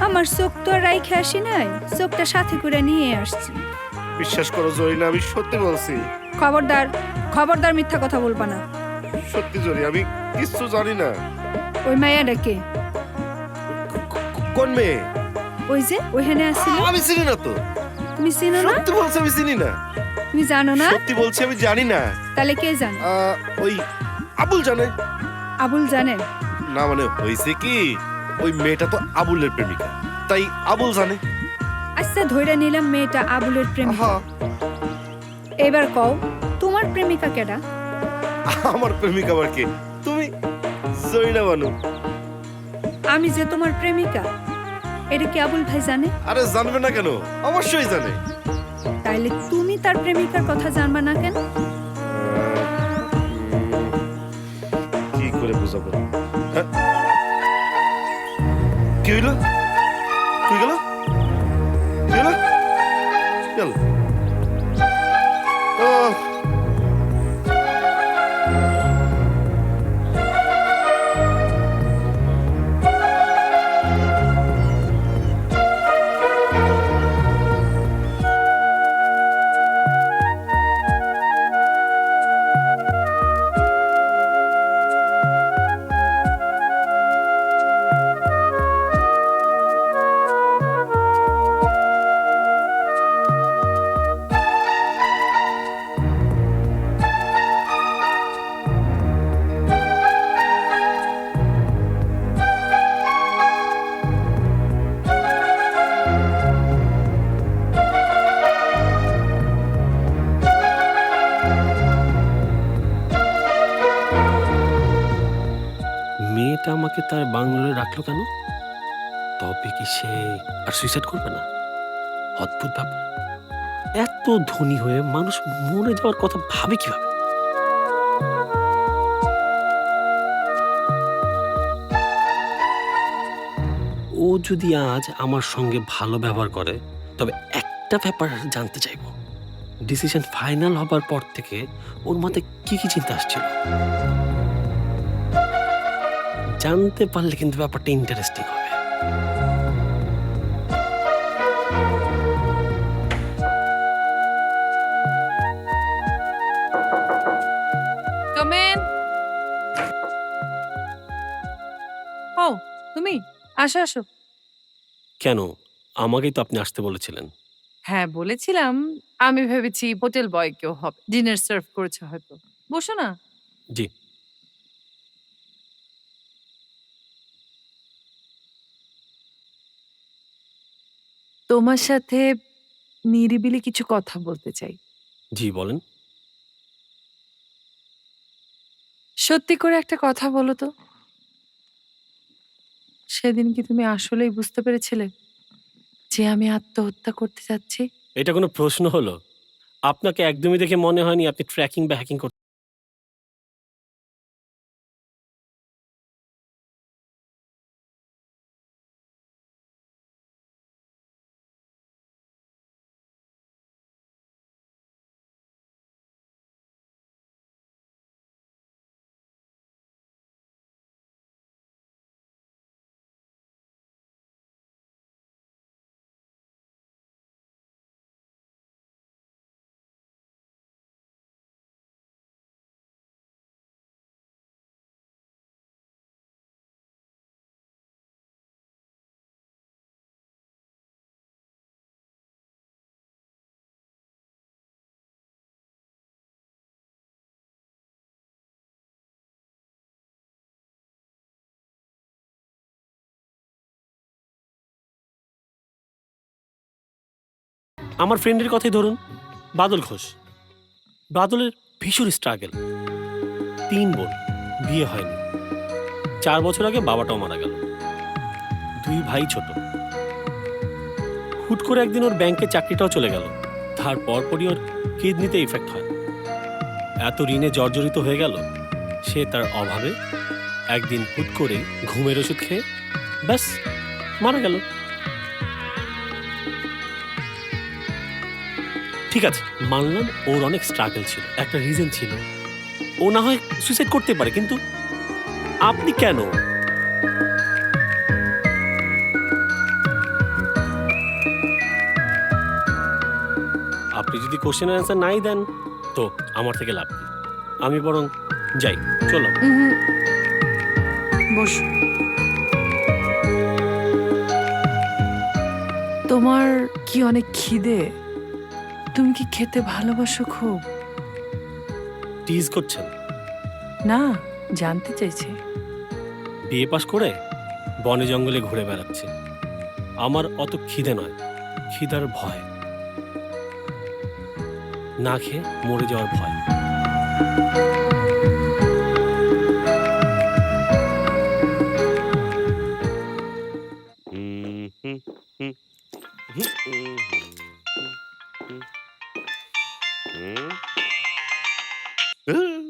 আমার চোখ তো আর রাইখে আসি নাই, চোখটা সাথে করে নিয়ে আসছি। বিশ্বাস করো জরিনা, আমি সত্যি বলছি। খবরদার, খবরদার, মিথ্যা কথা বলবা না। সত্যি জরি, আমি কিচ্ছু জানি না। ওই মাইয়াটা কে? কোন মেয়ে? ওই যে ওইখানে আসছিল। আমি চিনি না তো। তুমি চিনো না? সত্যি বলছি, আমি চিনি না। তুমি জানো না? সত্যি বলছি, আমি জানি না। তাহলে কে জানে? ওই আবুল জানে। আবুল জানে? না মানে হয়েছে কি, ওই মেয়েটা তো আবুলের প্রেমিকা, তাই আবুল জানে। আচ্ছা, ধইরা নিলাম মেয়েটা আবুলের প্রেমিকা। এবার কও, তোমার প্রেমিকা কেডা? আমার প্রেমিকা আবার কে? তুমি জরিনা বানু। আমি যে তোমার প্রেমিকা এটা কি আবুল ভাই জানে? আরে জানবে না কেন, অবশ্যই জানে। তাইলে তুমি তার প্রেমিকার কথা জানবা না কেন? কি করে বুঝাবো? হ্যাঁ? কি হইল? কি গেল? কি হইল? গেল। ও মেয়েটা আমাকে তার বাংলোরে রাখলো কেন? তবে কি সে আর সুইসাইড করবে না? অদ্ভুত ব্যাপার। এত ধনী হয়ে মানুষ মরে যাওয়ার কথা ভাবে কিভাবে? ও যদি আজ আমার সঙ্গে ভালো ব্যবহার করে, তবে একটা ব্যাপার জানতে চাইব। ডিসিশন ফাইনাল হবার পর থেকে ওর মাথায় কি কি চিন্তা আসছিল জানতে পারলে কিন্তু ব্যাপারটা ইন্টারেস্টিং হবে। Come in. ও তুমি আসো আসো। কেন? আমাকেই তো আপনি আসতে বলেছিলেন। হ্যাঁ বলেছিলাম, আমি ভেবেছি হোটেল বয় কেউ হবে, ডিনার সার্ভ করেছে হয়তো। বসো না। জি। তোমার সাথে নিরিবিলি কিছু কথা বলতে চাই। জি বলেন। সত্যি করে একটা কথা বলো তো, সেদিন কি তুমি আসলেই বুঝতে পেরেছিলে যে আমি আত্মহত্যা করতে যাচ্ছি? এটা কোনো প্রশ্ন হলো? আপনাকে একদমই দেখে মনে হয়নি আপনি ট্র্যাকিং বা হ্যাকিং করতে। আমার ফ্রেন্ডের কথাই ধরুন, বাদল ঘোষ। বাদলের ভীষণ স্ট্রাগল। 3 বোন, বিয়ে হয়নি। 4 বছর আগে বাবাটাও মারা গেল। 2 ভাই ছোট। হুট করে একদিন ওর ব্যাংকে চাকরিটাও চলে গেল। তার পরপরই ওর কিডনিতে ইফেক্ট হয়। এত ঋণে জর্জরিত হয়ে গেল, সে তার অভাবে একদিন হুট করে ঘুমের ওষুধ খেয়ে ব্যাস মারা গেল। ঠিক আছে, মানলাম ওর অনেক স্ট্রাগল ছিল, একটা রিজন ছিল। ও না হয় সুইসাইড করতে পারে, কিন্তু আপনি কেন? আপনি যদি কোশ্চেনের অ্যান্সার নাই দেন, তো আমার থেকে লাভ কি? আমি বরং যাই, চলো। বসো। তোমার কি অনেক খিদে? তুমি কি খেতে ভালোবাসো খুব? টিজ করছেন? না, জানতে চাইছি। বিয়ে পাশ করে বনে জঙ্গলে ঘুরে বেড়াচ্ছে। আমার অত খিদে নয়, খিদার ভয়। না খেয়ে মরে যাওয়ার ভয়। হুম?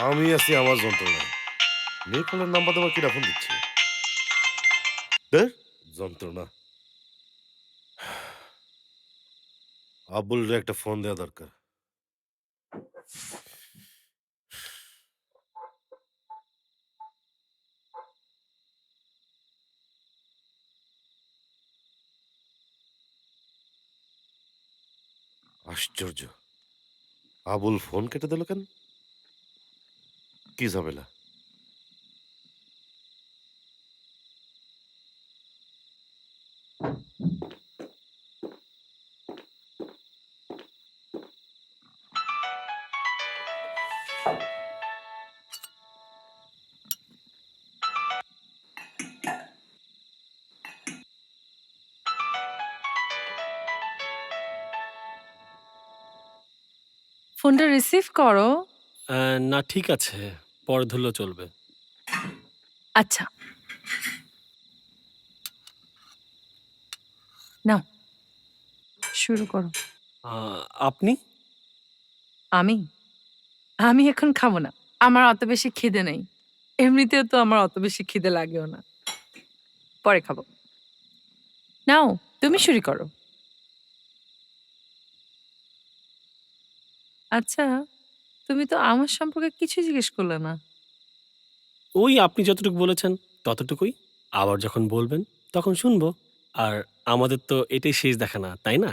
আমি আছি আমার যন্ত্রণায়। নেপালের নাম্বার দেওয়ার কিরা ফোন দিচ্ছে? ধুর, যন্ত্রণা। আবুলরে একটা ফোন দেওয়া দরকার। আশ্চর্য, আবুল ফোন কেটে দিল কেন? কি ঝামেলা? ফোনটা রিসিভ করো। না, ঠিক আছে, পরে ধরলেও চলবে। আচ্ছা, নাও শুরু করো। আপনি? আমি আমি এখন খাবো না, আমার অত বেশি খিদে নেই। এমনিতেও তো আমার অত বেশি খিদে লাগেও না, পরে খাবো। নাও, তুমি শুরু করো। আচ্ছা, তুমি তো আমার সম্পর্কে কিছু জিজ্ঞেস করলে না। ওই আপনি যতটুকু বলেছেন ততটুকুই। আবার যখন বলবেন তখন শুনবো। আর আমাদের তো এটাই শেষ দেখা, না তাই না?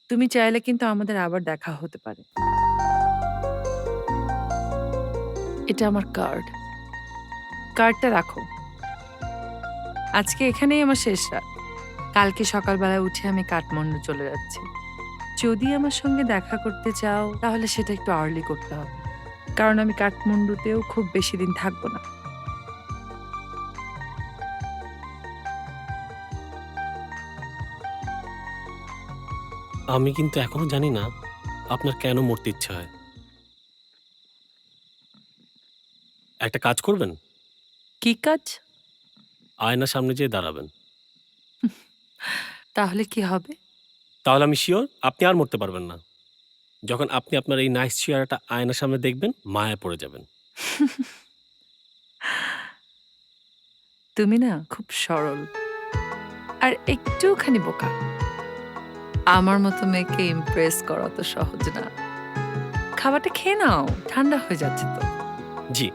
তুমি চাইলে কিন্তু আমাদের আবার দেখা হতে পারে। এটা আমার কার্ড, কার্ডটা রাখো। আজকে এখানেই আমার শেষ রাত। কালকে সকালবেলা উঠে আমি কাঠমান্ডু চলে যাচ্ছি। যদি আমার সঙ্গে দেখা করতে চাও তাহলে সেটা একটু আর্লি করতে হবে, কারণ আমি কাঠমান্ডুতেও খুব বেশি দিন থাকবো না। আমি কিন্তু এখনো জানি না আপনার কেন মরতে ইচ্ছা হয়। একটা কাজ করবেন, কি কাজ? আয়নার সামনে যেয়ে দাঁড়াবেন। তাহলে কি হবে? তাহলে আমি শিওর আপনি আর মরতে পারবেন না। যখন আপনি আপনার এই নাইস চেহারাটা আয়নার সামনে দেখবেন, মায়া পড়ে যাবেন। তুমি না খুব সরল আর একটুখানি বোকা। আমার মতো মেয়েকে ইমপ্রেস করা তো সহজ না। খাবারটা খেয়ে নাও, ঠান্ডা হয়ে যাচ্ছে তো। জি।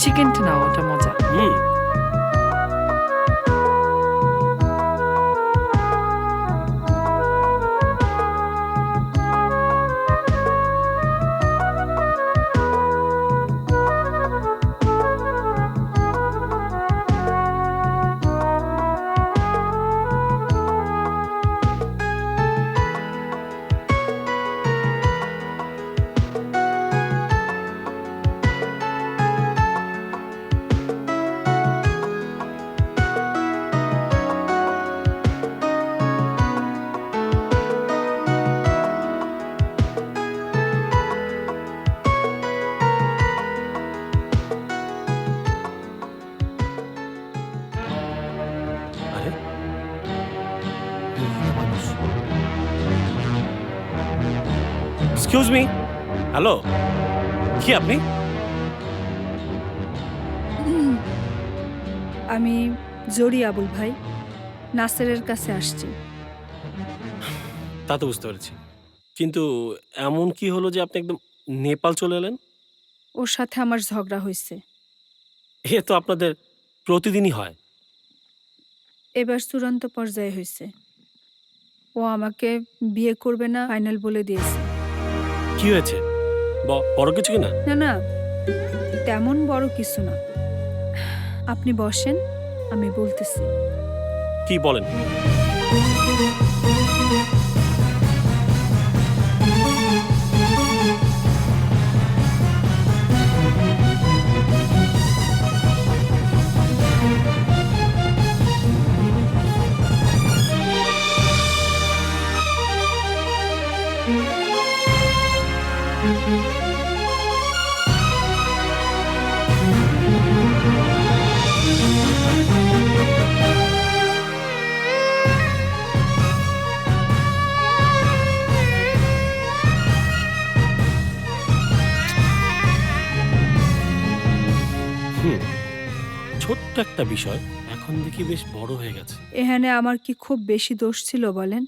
চিকেনটা নাও, ওটা মজা। হুম। আরে, এক্সকিউজ মি। হ্যালো, কি আপনি? আমি জরি আবুল ভাই, নাসেরের কাছে আসছি। তা তো বুঝতে পেরেছি, কিন্তু এমন কি হলো যে আপনি একদম নেপাল চলে এলেন? ওর সাথে আমার ঝগড়া হয়েছে। এ তো আপনাদের প্রতিদিনই হয়। এবার চূড়ান্ত পর্যায়ে হয়েছে। ও আমাকে বিয়ে করবে না ফাইনাল বলে দিয়েছে। কি হয়েছে? বড় কিছু কিনা? না না, তেমন বড় কিছু না। আপনি বসেন, আমি বলতেছি। কি বলেন? ছোট্ট একটা বিষয় এখন দেখি বেশ বড় হয়ে গেছে। এখানে আমার কি খুব বেশি দোষ ছিল বলেন?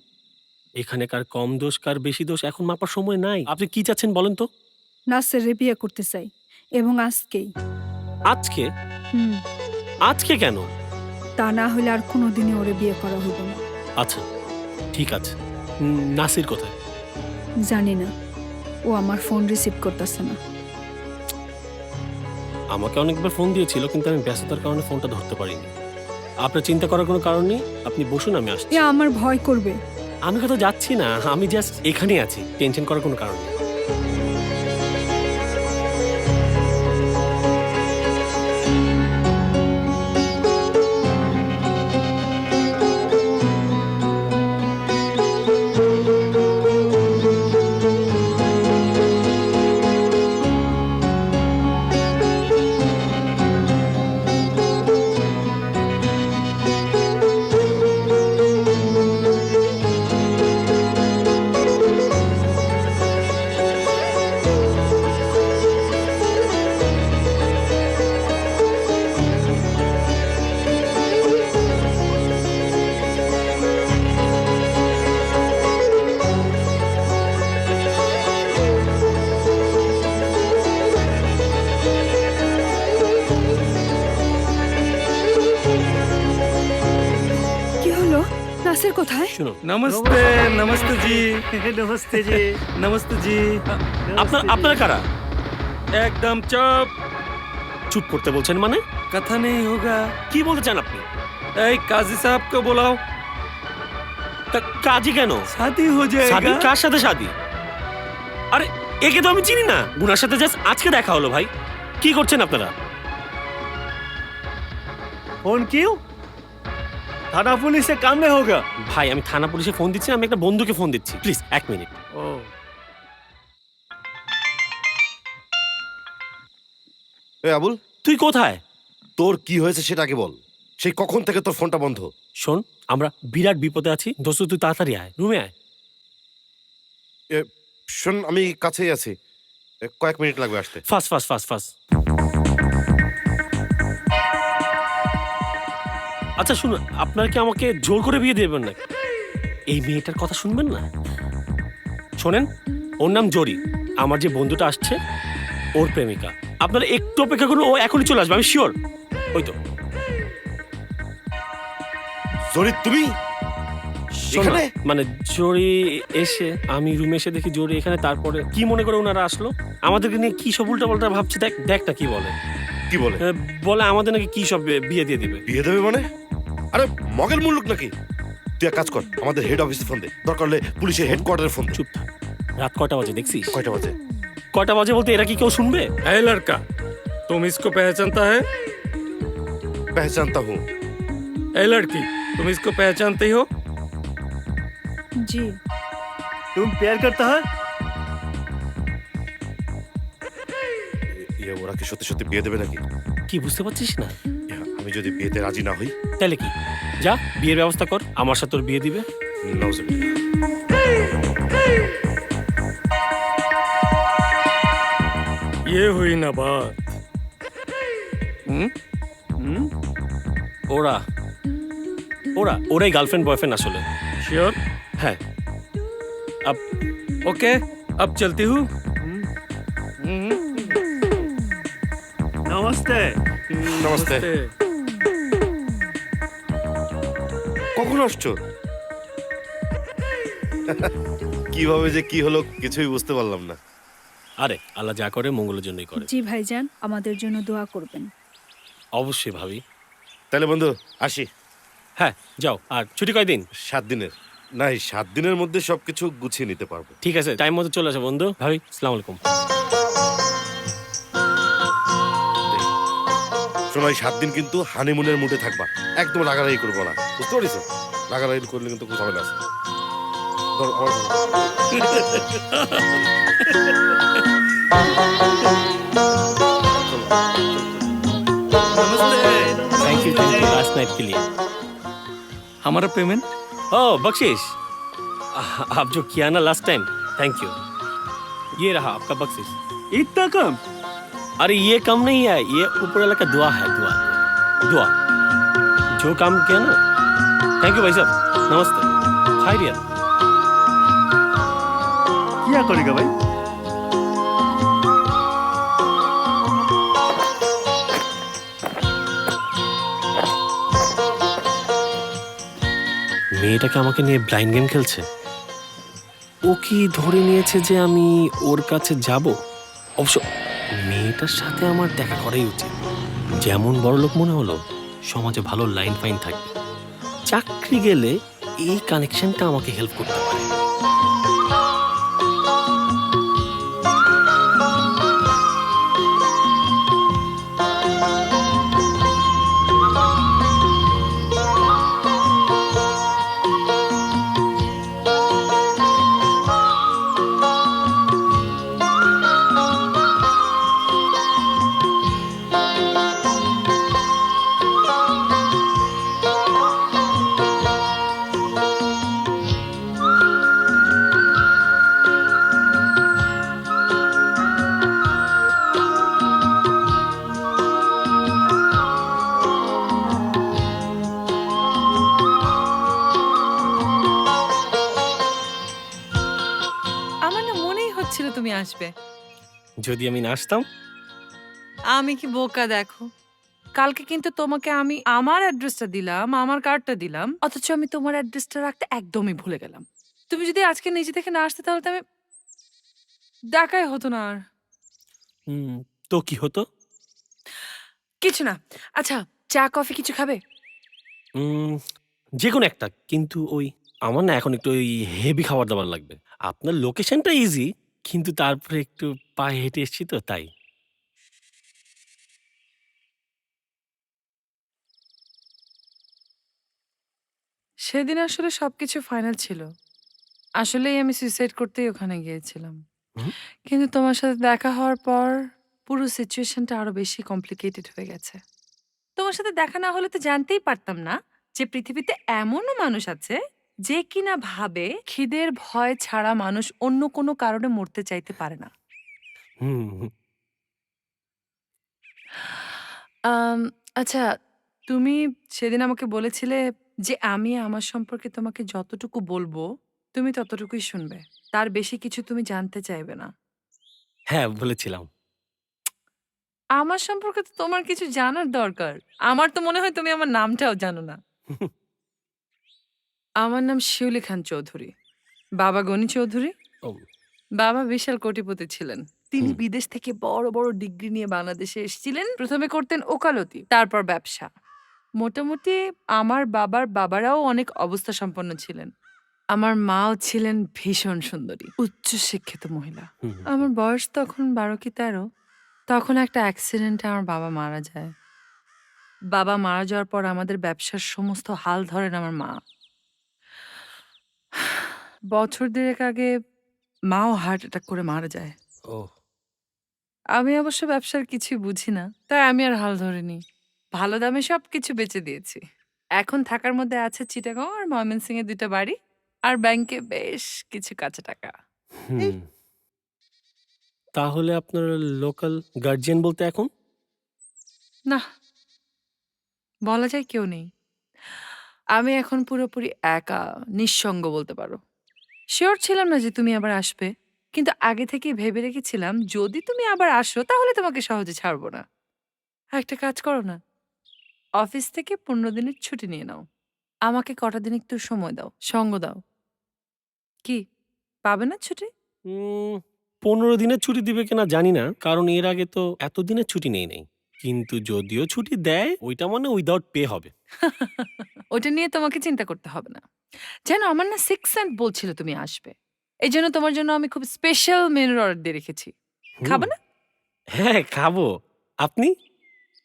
এখানে কার কম দোষ কার বেশি দোষ এখন মাপার সময় নাই। আপনি কি চাচ্ছেন বলেন তো? নাসেরে বিয়ে করতে চাই, এবং আজকেই। আজকে? হুম, আজকে কেন? তা না হলে আর কোনোদিনই ওরে বিয়ে করা হইব না। আচ্ছা ঠিক আছে। নাসির কোথায়? জানি না, ও আমার ফোন রিসিভ করতেছে না। আমাকে অনেকবার ফোন দিয়েছিল কিন্তু আমি ব্যস্ততার কারণে ফোনটা ধরতে পারিনি। আপনার চিন্তা করার কোনো কারণ নেই, আপনি বসুন, আমি আসছি। এ আমার ভয় করবে। আমি কোথাও যাচ্ছি না, আমি জাস্ট এখানেই আছি, টেনশন করার কোনো কারণ নেই। কি হলো? নাসের কোথায়? শুনো, नमस्ते नमस्ते जी नमस्ते जी। नमस्ते जी আপনারা কারা? एकदम चुप চুপ করতে বলছেন মানে? कथा नहीं होगा কি বলতে চান আপনি? ऐ काजी साहब को बुलाओ কাজী কেন? शादी हो শাদি? जाएगा কার সাথে শাদি? আরে একে তো আমি চিনি না। গুনার সাথে জাস্ট আজকে দেখা হলো ভাই। কি করছেন আপনারা? फोन क्यों? थाना पुलिस से काम नहीं होगा। ভাই আমি থানা পুলিশে ফোন দিচ্ছি, আমি একটা বন্ধুকে ফোন দিচ্ছি, প্লিজ 1 মিনিট। ओ, এ আবুল, তুই কোথায়? তোর কি হয়েছে সেটা আগে বল। সেই কখন থেকে তোর ফোনটা বন্ধ? শোন, আমরা বিরাট বিপদে আছি দোস্ত, তুই তাড়াতাড়ি আয়, রুমে আয়। এ, শোন, আমি কাছেই আছি, কয়েক মিনিট লাগবে আসতে। Fast fast fast fast. আচ্ছা শুনুন, আপনার কি আমাকে জোর করে বিয়ে দেবেন না? এই মেয়েটার কথা শুনবেন না? শোনেন, ওর নাম জরি, আমার যে বন্ধুটা আসছে ওর প্রেমিকা। আপনারা একটু অপেক্ষা করুন, ও এখনই চলে আসবে, আমি শিওর। ওই তো জরিত, তুমি শোনো, এখানে? মানে জরি এসে, আমি রুমে এসে দেখি জরি এখানে, তারপরে কি মনে করে ওনারা আসলো, আমাদেরকে নিয়ে কি সব উল্টা পাল্টা ভাবছে। দেখ না কি বলে। কি বলে? বলে আমাদের নাকি কি সব বিয়ে দিয়ে দিবে। বিয়ে দেবে মানে? আরে মগের মুল্লুক নাকি? তুই এক কাজ কর, আমাদের হেড অফিসে ফোন দে, দরকার হলে পুলিশের হেডকোয়ার্টারে ফোন দে। চুপ থাক। রাত কয়টা বাজে দেখছিস? কয়টা বাজে? কয়টা বাজে বলতে এরা কি কেউ শুনবে? ऐ लड़का तुम इसको पहचानता है পেহচানতা হুঁ। ऐ लड़की तुम इसको पहचानती हो জি। तुम प्यार करता है? ওরা কি সত্যি সত্যি বিয়ে দেবে নাকি? কি বুঝতে পারছিস না? আমি যদি বিয়েতে রাজি না হই? তাহলে কি, যা বিয়ের ব্যবস্থা কর, আমার সাথে তোর বিয়ে দিবে। নাউজুবিল্লাহ। ये हुई ना बात ওরা ওরাই গার্লফ্রেন্ড বয়ফ্রেন্ড আসলে। श्योर হ্যাঁ। ओके अब चलती हूँ नमस्ते নমস্তে। কখন আসছো? কিভাবে যে কি হলো কিছুই বুঝতে পারলাম না। আরে আল্লাহ যা করে মঙ্গলের জন্যই করে। জি ভাইজান, আমাদের জন্য দোয়া করবেন। অবশ্যই ভাবি। তাহলে বন্ধু আসি। হ্যাঁ যাও। আর ছুটি কয়দিন? 7 দিনের। না, এই 7 দিনের মধ্যে সবকিছু গুছিয়ে নিতে পারবো। ঠিক আছে, টাইম মতো চলে আসো বন্ধু। ভাবি আসসালামু আলাইকুম। শোনো, এই 7 দিন কিন্তু হানিমুনের মুডে থাকবা, একদম রাগারাগি করবো না, বুঝতে পারিস? রাগারাগি করলে কিন্তু খুব ঝামেলা আছে। ধরো, আমার ধরো। थैंक यू लास्ट नाइट के लिए। हमारा पेमेंट? ओह बख्शिश, आप जो किया ना लास्ट टाइम, थैंक यू। ये रहा आपका बख्शिश। इतना कम? अरे ये कम नहीं है, ये ऊपर वाला का दुआ है। दुआ दुआ जो काम किया ना। थैंक यू भाई साहब, नमस्ते। खैरियत। क्या करेगा भाई? মেয়েটাকে আমাকে নিয়ে ব্লাইন্ড গেম খেলছে। ও কি ধরে নিয়েছে যে আমি ওর কাছে যাব? অবশ্য মেয়েটার সাথে আমার দেখা করাই উচিত। যেমন বড়লোক মনে হলো, সমাজে ভালো লাইন ফাইন থাকবে, চাকরি গেলে এই কানেকশনটা আমাকে হেল্প করতে পারে। আমার না মনেই হচ্ছিল তুমি আসবে। যদি আমি না আসতাম? আমি কি বোকা দেখো, কালকে কিন্তু তোমাকে আমি আমার অ্যাড্রেসটা দিলাম, আমার কার্ডটা দিলাম, অথচ আমি তোমার অ্যাড্রেসটা রাখতে একদমই ভুলে গেলাম। তুমি যদি আজকে নিজে থেকে না আসতে তাহলে তো আমি দেখাই হতো না আর। তো কি হতো? কিছু না। আচ্ছা, চা কফি কিছু খাবে? উম, যে কোনো একটা, কিন্তু ওই আমার না এখন একটু ওই হেভি খাবার দাবার লাগবে। আপনার লোকেশনটা ইজি, কিন্তু তারপরে একটু পায়ে হেঁটে এসেছি তো তাই। সেদিন আসলে সবকিছু ফাইনাল ছিল। আসলেই আমি সুইসাইড করতেই ওখানে গিয়েছিলাম। হুম? কিন্তু তোমার সাথে দেখা হওয়ার পর পুরো সিচুয়েশনটা আরো বেশি কমপ্লিকেটেড হয়ে গেছে। তোমার সাথে দেখা না হলে তো জানতেই পারতাম না যে পৃথিবীতে এমনও মানুষ আছে যে কিনা ভাবে খিদের ভয় ছাড়া মানুষ অন্য কোনো কারণে মরতে চাইতে পারে না। হুম হুম। আম, আচ্ছা, তুমি সেদিন আমাকে বলেছিলে যে আমি আমার সম্পর্কে তোমাকে যতটুকু বলবো তুমি ততটুকুই শুনবে, তার বেশি কিছু তুমি জানতে চাইবে না। হ্যাঁ বলেছিলাম। আমার সম্পর্কে তো তোমার কিছু জানার দরকার। আমার তো মনে হয় তুমি আমার নামটাও জানো না। আমার নাম শিউলি খান চৌধুরী, বাবা গনি চৌধুরী। ও, বাবা বিশাল কোটিপতি ছিলেন। তিনি হুম। বিদেশ থেকে বড় বড় ডিগ্রি নিয়ে বাংলাদেশে এসেছিলেন। প্রথমে করতেন ওকালতি, তারপর ব্যবসা। মোটামুটি আমার বাবার বাবারাও অনেক অবস্থা সম্পন্ন ছিলেন। আমার মাও ছিলেন ভীষণ সুন্দরী, উচ্চ শিক্ষিত মহিলা। হুম, আমার বয়স তখন 12 কি 13। তখন একটা অ্যাক্সিডেন্টে আমার বাবা মারা যায়। বাবা মারা যাওয়ার পর আমাদের ব্যবসার সমস্ত হাল ধরেন আমার মা। বছর দেড়েক আগে মাও হার্ট অ্যাটাক করে মারা যায়। ও আমি অবশ্য ব্যবসার কিছুই বুঝি না, তাই আমি আর হাল ধরিনি। ভালো দামে সবকিছু বেচে দিয়েছি। এখন থাকার মধ্যে আছে চিটাগং আর ময়মনসিংহে 2টা বাড়ি, আর ব্যাংকে বেশ কিছু কাঁচা টাকা। হুম। তাহলে আপনার লোকাল গার্জিয়ান বলতে এখন? না, বলা যায় কেউ নেই। আমি এখন পুরোপুরি একা, নিঃসঙ্গ বলতে পারো। শিওর ছিলাম না যে তুমি আবার আসবে, কিন্তু আগে থেকেই ভেবে রেখেছিলাম যদি তুমি আবার আসো তাহলে তোমাকে সহজে ছাড়বো না। একটা কাজ করো না, অফিস থেকে 15 দিনের ছুটি নিয়ে নাও। আমাকে কটা দিন একটু সময় দাও, সঙ্গ দাও। কি, পাবে না ছুটি? 15 দিনের ছুটি দিবে কিনা জানি না, কারণ এর আগে তো এত দিনের ছুটি নেই। কিন্তু যদিও ছুটি দেয়, ওইটা মানে উইদাউট পে হবে। ওটা নিয়ে তোমাকে চিন্তা করতে হবে না। যেন আমার না সিক্স সেন্ট বলছিল তুমি আসবে। এই জন্য তোমার জন্য আমি খুব স্পেশাল মেনুর অর্ডার দিয়ে রেখেছি। হুম, খাবে না? হ্যাঁ খাবো। আপনি?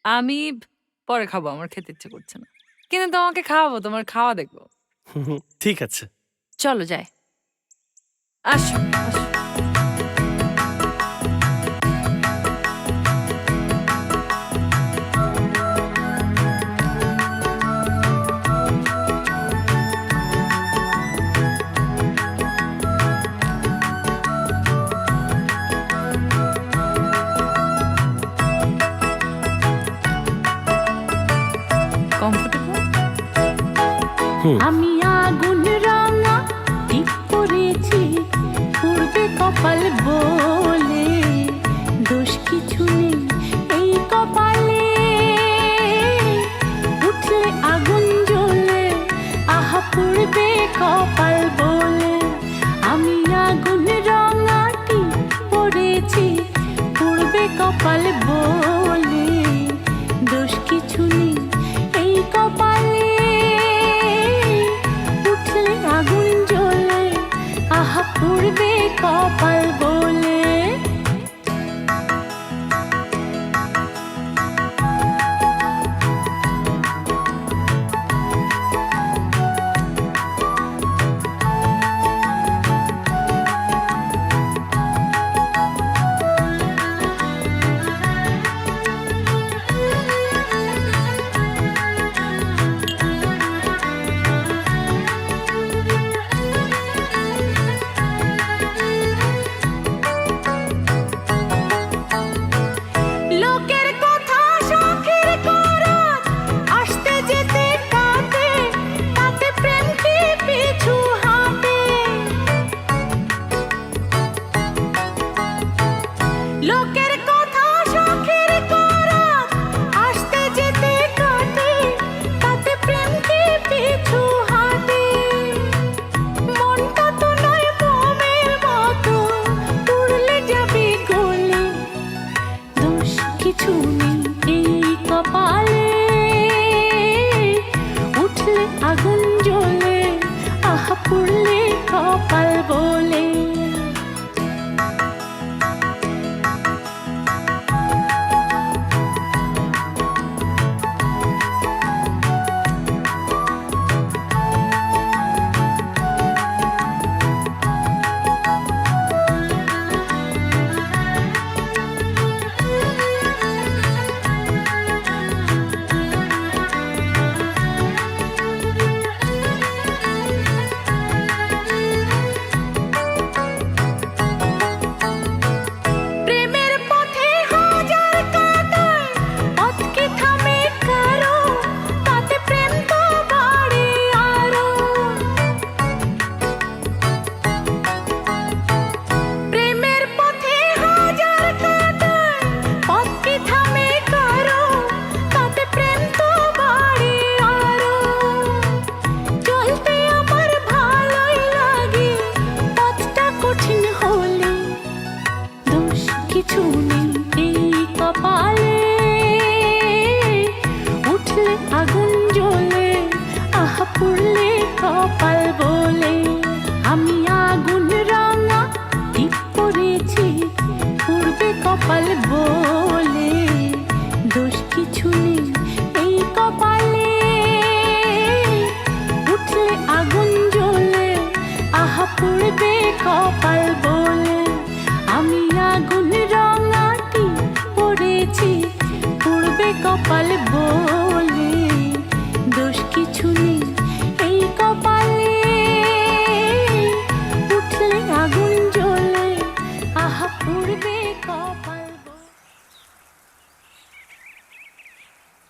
আমি পরে খাবো, আমার খেতে ইচ্ছে করছে না। কিন্তু তোমাকে খাওয়াবো, তোমার খাওয়া দেখবো। ঠিক আছে। চলো যাই। আসো, আসো। কমফোর্টেবল? আমি আগুন রাঙা টিপ পরেছি পূর্বে কপাল বলে, দোষ কিছু নেই এই কপালে, উঠলে আগুন জ্বলে আহা পূর্বে কপাল বলে। আমি আগুন রাঙা টিপ পরেছি পূর্বে কপাল বলে, দোষ কিছু নেই এই কপালে, উঠলে আগুন জ্বলে আহা পূর্বে কপাল বলে। লোকের কথা শখের করাত, আসতে যেতে কাঁদে, তাতে প্রেম কি পিছু হাঁটে। লোকের কথা শখের করাত, আসতে যেতে কাটে, তাতে প্রেম কি পিছু হাঁটে। মনটা তো নয় মোমের মতো, উড়লে যাবে গলে, দোষ কিছু নেই এই কপালে, উঠলে আগুন জ্বলে আহা পুড়লে কপাল বলে। প্রেমের পথে হাজার কাঁটায়, পথ কি থামে কারো, তাতে প্রেম তো বাড়ে আরো। প্রেমের পথে হাজার কাঁটায়, পথ কি থামে কারো, তাতে প্রেম তো বাড়ে আরো। চলতে আমার ভালোই লাগে, পথটা কঠিন হলে, দোষ কিছু নেই এই কপালে, উঠলে আগুন জ্বলে আহা পুড়লে কপাল বলে। আমি আগুন রাঙা টিপ পরেছি পূর্বে কপাল বলে, দোষ কিছু নেই এই কপালে, উঠলে আগুন জ্বলে আহা পূর্বে কপাল বলে। আমি আগুন রাঙা টিপ পরেছি পূর্বে কপাল বলে, দোষ কিছু নেই এই কপালে, উঠলে আগুন জ্বলে আহা পূর্বে কপাল বলে।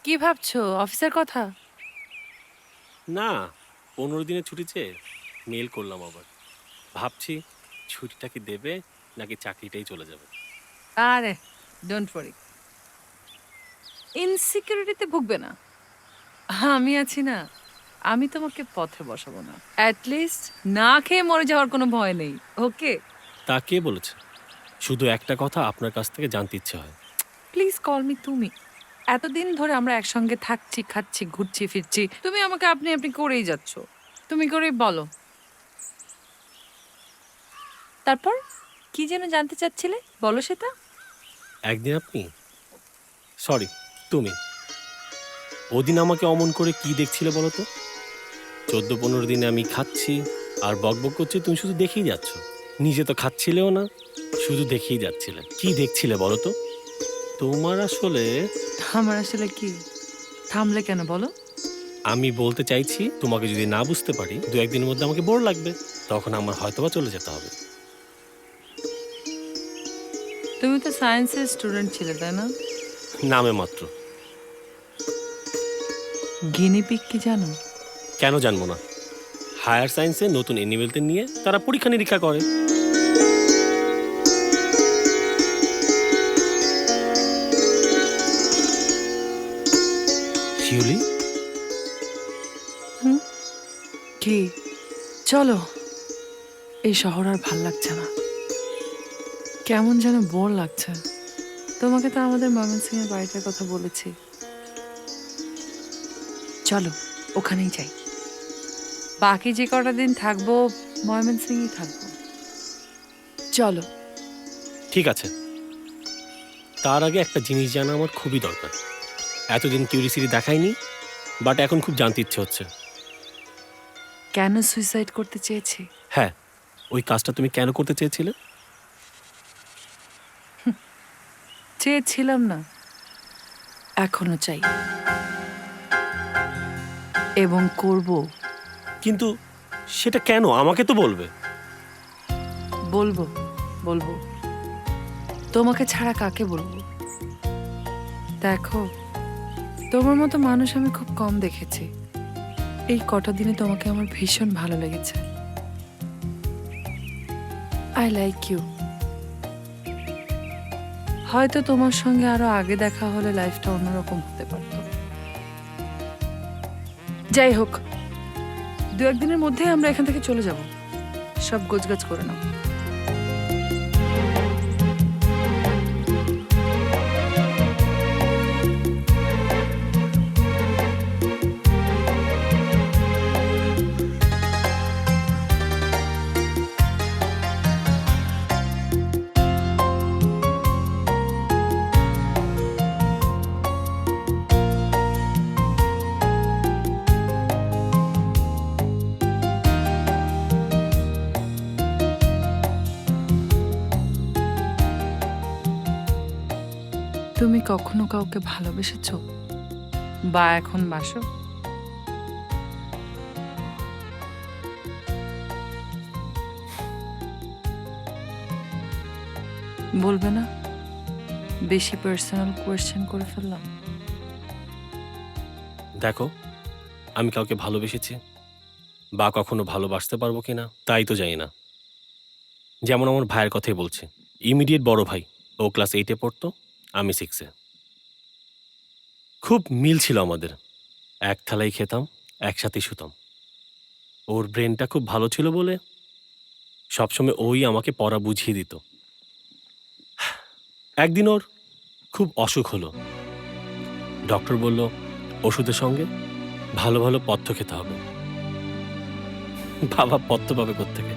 কি ভাবছো, অফিসের কথা? না, 15 দিনের ছুটি চেয়ে মেল করলাম আবার। ভাবছি ছুটিটা কি দেবে নাকি চাকরিটাই চলে যাবে। আরে ডোন্ট ওয়ারি, ইনসিকিউরিটিতে ভুগবে না। আমি আছি না, আমি তোমাকে পথে বসাবো না। অ্যাটলিস্ট না খেয়ে মরে যাওয়ার কোনো ভয় নেই। ওকে, তা কে বলেছে? শুধু একটা কথা আপনার কাছ থেকে জানতে ইচ্ছে হয়। প্লিজ কল মি তুমি। এতদিন ধরে আমরা একসঙ্গে থাকছি, খাচ্ছি, ঘুরছি, ফিরছি, তুমি আমাকে আপনি আপনি করেই যাচ্ছ। তুমি করেই বলো। তারপর কি যেন জানতে চাচ্ছিলে, বলো সেটা। একদিন আপনি, সরি তুমি, ওদিন আমাকে অমন করে কি দেখছিলে বলো তো? 14-15 দিনে আমি খাচ্ছি আর বকবক করছি, তুমি শুধু দেখেই যাচ্ছ। নিজে তো খাচ্ছিলেও না, শুধু দেখেই যাচ্ছিলে। কি দেখছিলে বলো তো? তোমার আসলে, আমার আসলে কি? থামলে কেন বলো? আমি বলতে চাইছি, তোমাকে যদি না বুঝতে পারি 2-1 দিনের মধ্যে আমাকে বোর লাগবে, তখন আমার হয়তোবা চলে যেতে হবে। তুমি তো সায়েন্সের স্টুডেন্ট ছিলে, তাই না? নামে মাত্র। গিনিপিগ কি জানো? কেন জানবো না? হায়ার সায়েন্সে নতুন এনিমেলদের নিয়ে তারা পরীক্ষা নিরীক্ষা করে। শিউলি, কি? চলো, এই শহর আর ভাল লাগছে না, কেমন যেন বোর লাগছে। তোমাকে তো আমাদের ময়মনসিংহের বাড়িটার কথা বলেছি। চলো ওখানেই যাই। বাকি যে কটা দিন থাকবো ময়মনসিংহেই থাকবো। চলো। ঠিক আছে। তার আগে একটা জিনিস জানা আমার খুবই দরকার। এতদিন কিউরিসিটি দেখাইনি, বাট এখন খুব জানতে ইচ্ছে হচ্ছে। কেন সুইসাইড করতে চেয়েছি? হ্যাঁ, ওই কাজটা তুমি কেন করতে চেয়েছিলে? চেয়েছিলাম না, এখনো চাই এবং করব। কিন্তু সেটা কেন আমাকে তো বলবে। বলবো বলবো, তোমাকে ছাড়া কাকে বলবো? দেখো, তোমার মতো মানুষ আমি খুব কম দেখেছি। এই কটা দিনে তোমাকে আমার ভীষণ ভালো লেগেছে। I like you. হয়তো তোমার সঙ্গে আরো আগে দেখা হলে লাইফটা অন্যরকম হতে পারত। যাই হোক, 2-1 দিনের মধ্যে আমরা এখান থেকে চলে যাব। সব গোছগাছ করে নাও। তুমি কখনো কাউকে ভালোবেসেছো বা এখন বাসো? বলবে না? বেশি পার্সোনাল কোয়েশ্চেন করে ফেললাম। দেখো, আমি কাউকে ভালোবেসেছি বা কখনো ভালোবাসতে পারবো কিনা তাই তো জানি না। যেমন আমার ভাইয়ের কথাই বলছি। ইমিডিয়েট বড় ভাই, ও ক্লাস 8-এ পড়তো, আমি 6-এ। খুব মিল ছিল আমাদের। এক থালাই খেতাম, একসাথেই শুতাম। ওর ব্রেনটা খুব ভালো ছিল বলে সবসময় ওই আমাকে পড়া বুঝিয়ে দিত। একদিন ওর খুব অসুখ হলো। ডক্টর বলল ওষুধের সঙ্গে ভালো ভালো পথ্য খেতে হবে। বাবা পথ্য পাবে কোত্থেকে?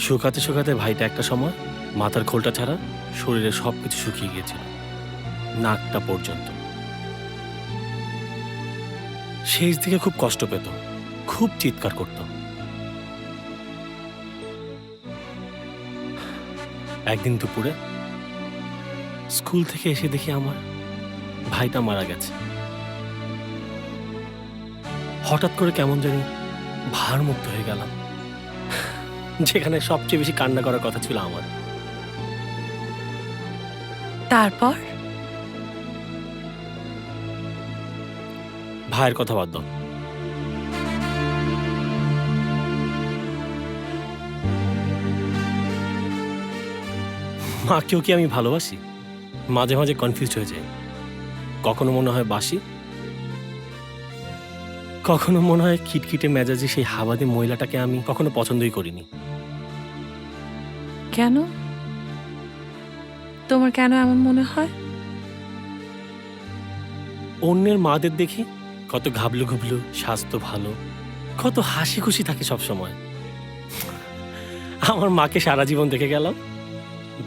শুকাতে শুকাতে ভাইটা একটা সময় মাথার খোলটা ছাড়া শরীরে সব কিছু শুকিয়ে গিয়েছিল, নাকটা পর্যন্ত। শেষ দিকে খুব কষ্ট পেত, খুব চিৎকার করত। একদিন দুপুরে স্কুল থেকে এসে দেখি আমার ভাইটা মারা গেছে। হঠাৎ করে কেমন জানি ভারমুক্ত হয়ে গেলাম, যেখানে সবচেয়ে বেশি কান্না করার কথা ছিল আমার। তারপর ভাইয়ের কথা বাদ দাও। মাকেও কি আমি ভালোবাসি? মাঝে মাঝে কনফিউজ হয়ে যাই। কখনো মনে হয় বাসি, কখনো মনে হয় খিটখিটে মেজাজে সেই হাবাদি মহিলাটাকে আমি কখনো পছন্দই করিনি। কেন? তোমার কেন এমন মনে হয়? অন্যের মাদের দেখি কত ঘাবলু ঘুবলু, স্বাস্থ্য ভালো, কত হাসি খুশি থাকে সব সময়। আমার মাকে সারা জীবন দেখে গেলাম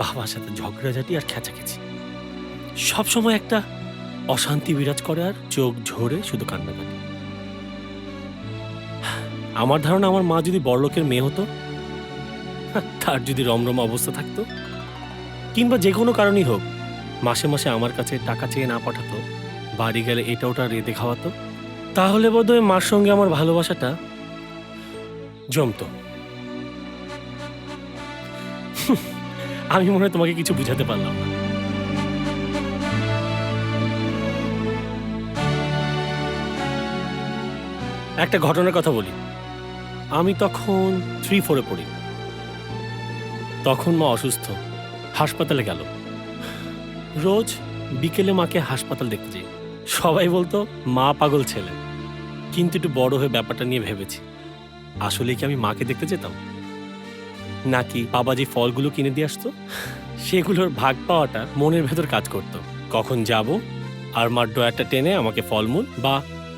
বাবার সাথে ঝগড়াঝাটি আর খেঁচাখেচি, সব সময় একটা অশান্তি বিরাজ করে আর চোখ ঝরে শুধু কান্নাকাটি। আমার ধারণা আমার মা যদি বড়লোকের মেয়ে হতো, তার যদি রমরম অবস্থা থাকতো, কিংবা যে কোনো কারণেই হোক মাসে মাসে আমার কাছে টাকা চেয়ে না পাঠাতো, বাড়ি গেলে এটা ওটা রেঁধে খাওয়াতো, তাহলে বোধহয় মার সঙ্গে আমার ভালোবাসাটা জমতো। আমি মনে হয় তোমাকে কিছু বুঝাতে পারলাম না। একটা ঘটনার কথা বলি। আমি তখন 3-4-এ পড়ি। তখন মা অসুস্থ, হাসপাতালে গেল। রোজ বিকেলে মাকে হাসপাতাল দেখতে যাই। সবাই বলতো মা পাগল ছেলে, কিন্তু একটু বড় হয়ে ব্যাপারটা নিয়ে ভেবেছি, আসলে কি আমি মাকে দেখতে যেতাম, নাকি বাবা যে ফলগুলো কিনে দিয়ে আসতো সেগুলোর ভাগ পাওয়াটা মনের ভেতর কাজ করতো। কখন যাব আর মার ড্রয়ারটা টেনে আমাকে ফলমূল বা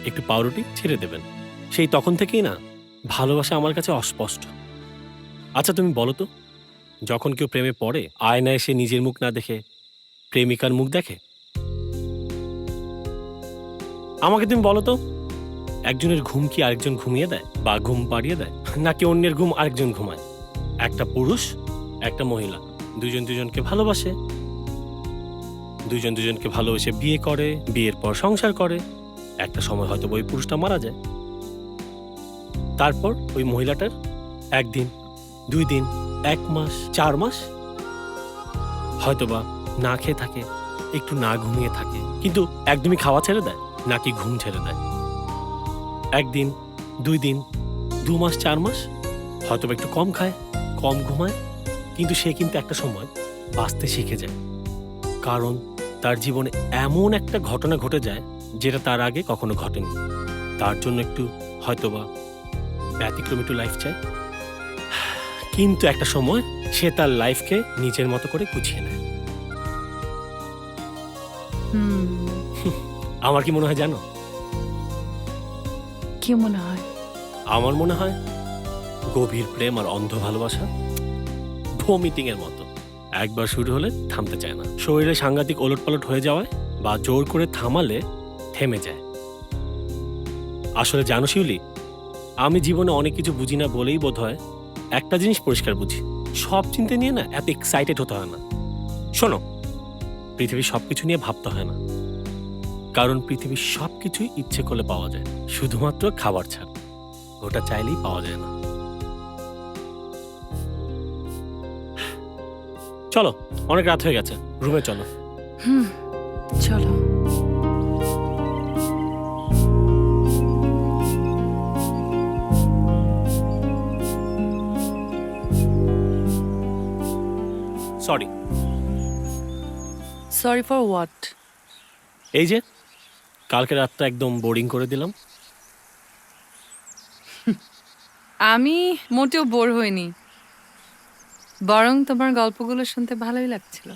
একটু পাউরুটি ছেড়ে দেবেন। সেই তখন থেকেই না ভালোবাসা আমার কাছে অস্পষ্ট। আচ্ছা তুমি বলো তো, যখন কেউ প্রেমে পড়ে আয়নায় এসে নিজের মুখ না দেখে প্রেমিকার মুখ দেখে? আমাকে তুমি বলো তো, একজনের ঘুম কি আরেকজন ঘুমিয়ে দেয় বা ঘুম পাড়িয়ে দেয়, নাকি অন্যের ঘুম আরেকজন ঘুমায়? একটা পুরুষ একটা মহিলা দুজন দুজনকে ভালোবাসে, দুজন দুজনকে ভালোবেসে বিয়ে করে, বিয়ের পর সংসার করে। একটা সময় হয়তো ওই পুরুষটা মারা যায়, তারপর ওই মহিলাটার 1 দিন 2 দিন 1 মাস 4 মাস হয়তোবা না খেয়ে থাকে, একটু না ঘুমিয়ে থাকে, কিন্তু একদমই খাওয়া ছেড়ে দেয় নাকি ঘুম ছেড়ে দেয়। 1 দিন 2 দিন 2 মাস 4 মাস হয়তোবা একটু কম খায়, কম ঘুমায়, কিন্তু সে কিন্তু একটা সময় বাঁচতে শিখে যায়, কারণ তার জীবনে এমন একটা ঘটনা ঘটে যায় যেটা তার আগে কখনো ঘটেনি। তার জন্য একটু হয়তোবা ব্যতিক্রম একটু লাইফ চায়, কিন্তু একটা সময় সে তার লাইফকে নিজের মতো করে গুছিয়ে নেয়। আমার কি মনে হয় জানো? কি মনে হয়? আমার মনে হয় গভীর প্রেম আর অন্ধ ভালোবাসা ভমিটিং এর মতো, একবার শুরু হলে থামতে চায় না। শরীরে সাংঘাতিক ওলটপালট হয়ে যাওয়ায় বা জোর করে থামালে থেমে যায়। আসলে জানো শিউলি, আমি জীবনে অনেক কিছু বুঝি না বলেই বোধ হয় একটা জিনিস পরিষ্কার বুঝি, সব চিন্তা নিয়ে না এত এক্সাইটেড হতে হয় না। শোনো, পৃথিবীর সবকিছু নিয়ে ভাবতে হয় না, কারণ পৃথিবীর সবকিছুই ইচ্ছে করলে পাওয়া যায়, শুধুমাত্র খাবার ছাড়া, ওটা চাইলেই পাওয়া যায় না। চলো, অনেক রাত হয়ে গেছে, রুমে চলো। চলো। সরি। Sorry for what? এই যে কালকে রাতটা একদম বোরিং করে দিলাম। আমি মোটেও বোর হইনি, বরং তোমার গল্পগুলো শুনতে ভালোই লাগছিল।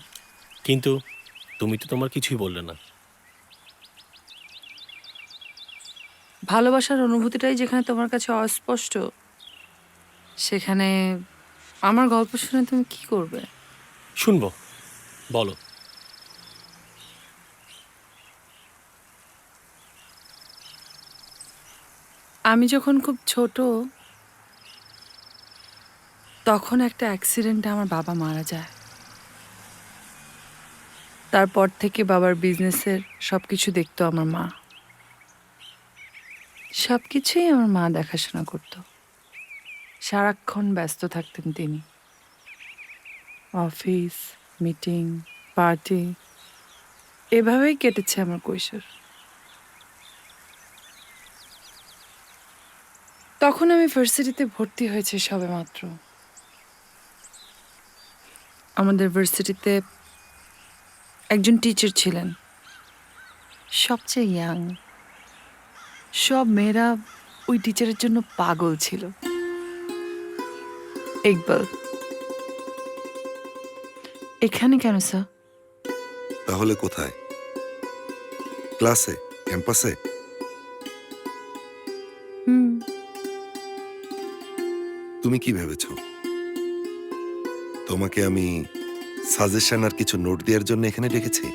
কিন্তু তুমি তো তোমার কিছুই বললে না। ভালোবাসার অনুভূতিটাই যেখানে তোমার কাছে অস্পষ্ট, সেখানে আমার গল্প শুনে তুমি কি করবে? শুনবো, বলো। আমি যখন খুব ছোট, তখন একটা অ্যাক্সিডেন্টে আমার বাবা মারা যায়। তারপর থেকে বাবার বিজনেসের সবকিছু দেখতো আমার মা, সবকিছুই আমার মা দেখাশোনা করত। সারাক্ষণ ব্যস্ত থাকতেন তিনি, অফিস, মিটিং, পার্টি, এভাবেই কেটেছে আমার কৈশোর। তখন আমি ভার্সিটিতে ভর্তি হয়েছি সবেমাত্র। আমাদের ভার্সিটিতে একজন টিচার ছিলেন, সবচেয়ে ইয়াং। সব মেয়েরা ওই টিচারের জন্য পাগল ছিল। ইকবাল, এখানে কেন স্যার? তাহলে কোথায়? ক্লাসে? ক্যাম্পাসে? তুমি কি ভেবেছ তোমাকে আমি সাজেশন আর কিছু নোট দেওয়ার জন্য এখানে ডেকেছি?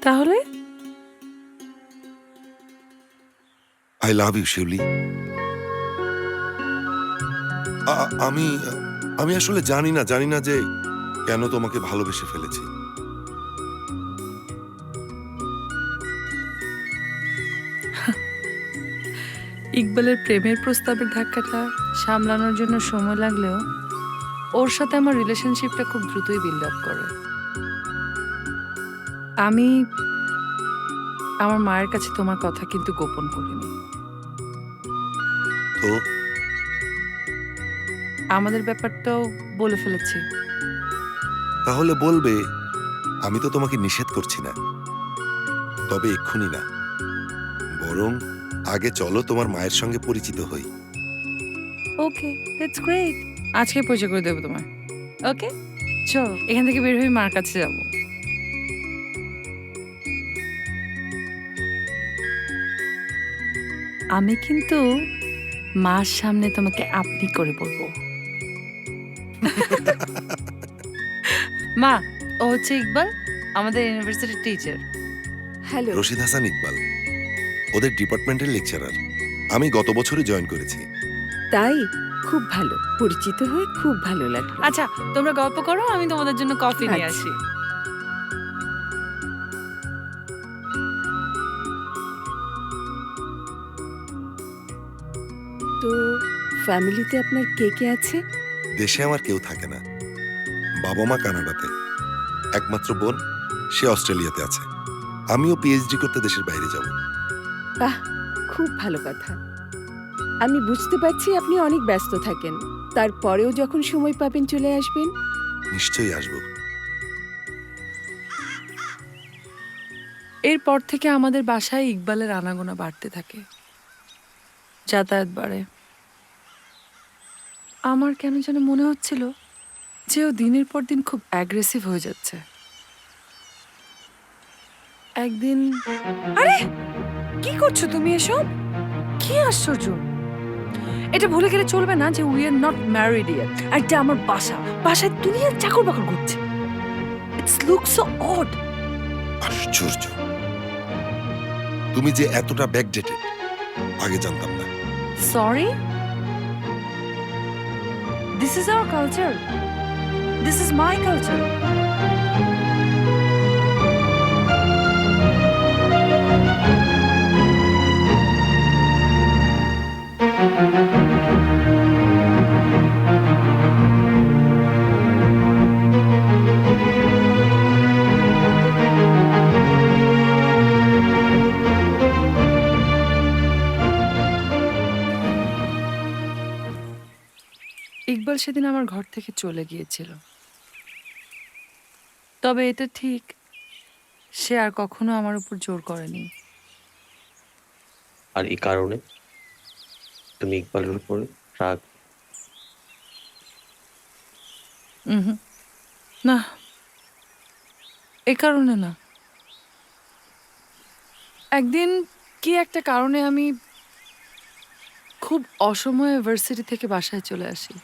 তাহলে আই লাভ ইউ শিউলি। আমি আমি আসলে জানি না যে কেন তোমাকে ভালোবেসে ফেলেছি। ইকবালের প্রেমের প্রস্তাবের ধাক্কাটা সামলানোর জন্য সময় লাগলেও ওর সাথে আমার রিলেশনশিপটা খুব দ্রুতই বিল্ড আপ করে। আমি আমার মায়ের কাছে তোমার কথা কিন্তু গোপন করিনি। তো আমাদের ব্যাপারটাও বলে ফেলেছি। তাহলে বলবে, আমি তো তোমাকে নিষেধ করছি না, তবে এক্ষুনি না, বরং আগে চলো তোমার মায়ের সঙ্গে পরিচিত হই। ওকে, দ্যাটস গ্রেট। আজকে পরিচয় করে দেবো তোমার। ওকে, চল এখান থেকে বের হয়ে মার কাছে যাব। আমি কিন্তু মার সামনে তোমাকে আপনি করে বলবো। মা, ও হচ্ছে ইকবাল, আমাদের ইউনিভার্সিটির টিচার। হ্যালো। রশিদ হাসান ইকবাল, ওদের ডিপার্টমেন্টের লেকচারার। আমি গত বছরই জয়েন করেছি। তাই খুব ভালো, পরিচিত হয়ে খুব ভালো লাগলো। আচ্ছা, তোমরা গল্প করো, আমি তোমাদের জন্য কফি নিয়ে আচ্ছা। আসি। তো ফ্যামিলিতে আপনার কে কে আছে? দেশে আমার কেউ থাকে না, বাবা মা কানাডাতে, একমাত্র বোন সে অস্ট্রেলিয়াতে আছে। আমিও পিএইচডি করতে দেশের বাইরে যাব। বাহ, খুব ভালো কথা। আমি বুঝতে পারছি আপনি অনেক ব্যস্ত থাকেন, তারপরেও যখন সময় পাবেন চলে আসবেন। নিশ্চয়ই আসবো। এরপর থেকে আমাদের বাসায় ইকবালের আনাগোনা বাড়তে থাকে, যাতায়াত বাড়ে। আমার কেন যেন মনে হচ্ছিল যে ও দিনের পর দিন খুব অ্যাগ্রেসিভ হয়ে যাচ্ছে। একদিন, আরে কি করছো তুমি এসব? কি আশ্চর্য! এটা ভুলে গেলে চলবে না যে we are not married yet. আর এটা আমার বাসায় দুনিয়ার চাকর বাকর ঘুরছে। It's look so odd. আশ্চর্য, তুমি যে এতটা ব্যাকডেটেড আগে জানতাম না। Sorry? This is our culture. This is my culture. Iqbal সেদিন আমার ঘর থেকে চলে গিয়েছিল, তবে এটা ঠিক সে আর কখনো আমার উপর জোর করেনি। আর এই কারণে তুমি ইকবালের উপর রাগ? না, এ কারণে না। একদিন কি একটা কারণে আমি খুব অসময়ে ভার্সিটি থেকে বাসায় চলে আসি।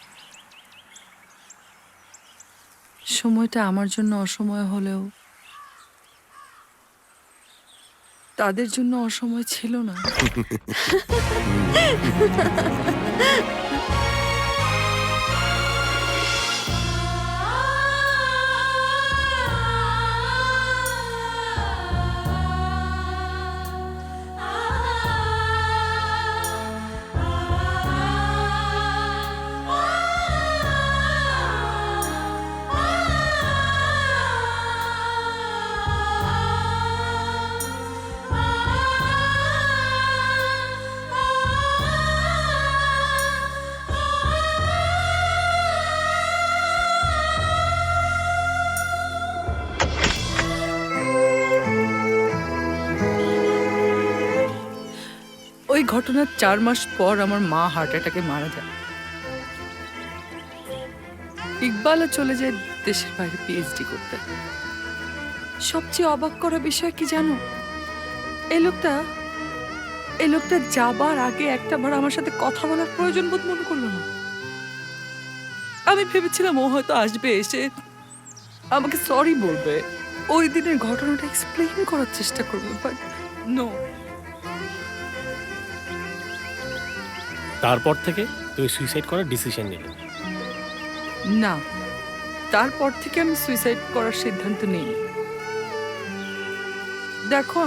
সময়টা আমার জন্য অসময় হলেও তাদের জন্য অসময় ছিল না। ঘটনার 4 মাস পর আমার মা হার্ট অ্যাটাকে মারা যায়। ইকবালও চলে যায় দেশের বাইরে পিএইচডি করতে। সবচেয়ে অবাক করা বিষয় কি জানো, এই লোকটা যাবার আগে একটাবার আমার সাথে কথা বলার প্রয়োজন বোধ মনে করলো না। আমি ভেবেছিলাম ও হয়তো আসবে, এসে আমাকে সরি বলবে, ওই দিনের ঘটনাটা এক্সপ্লেইন করার চেষ্টা করবে, বাট নো। তারপর থেকে তুমি সুইসাইড করার ডিসিশন নিলে। না, তারপর থেকে আমি সুইসাইড করার সিদ্ধান্ত নিই। দেখো,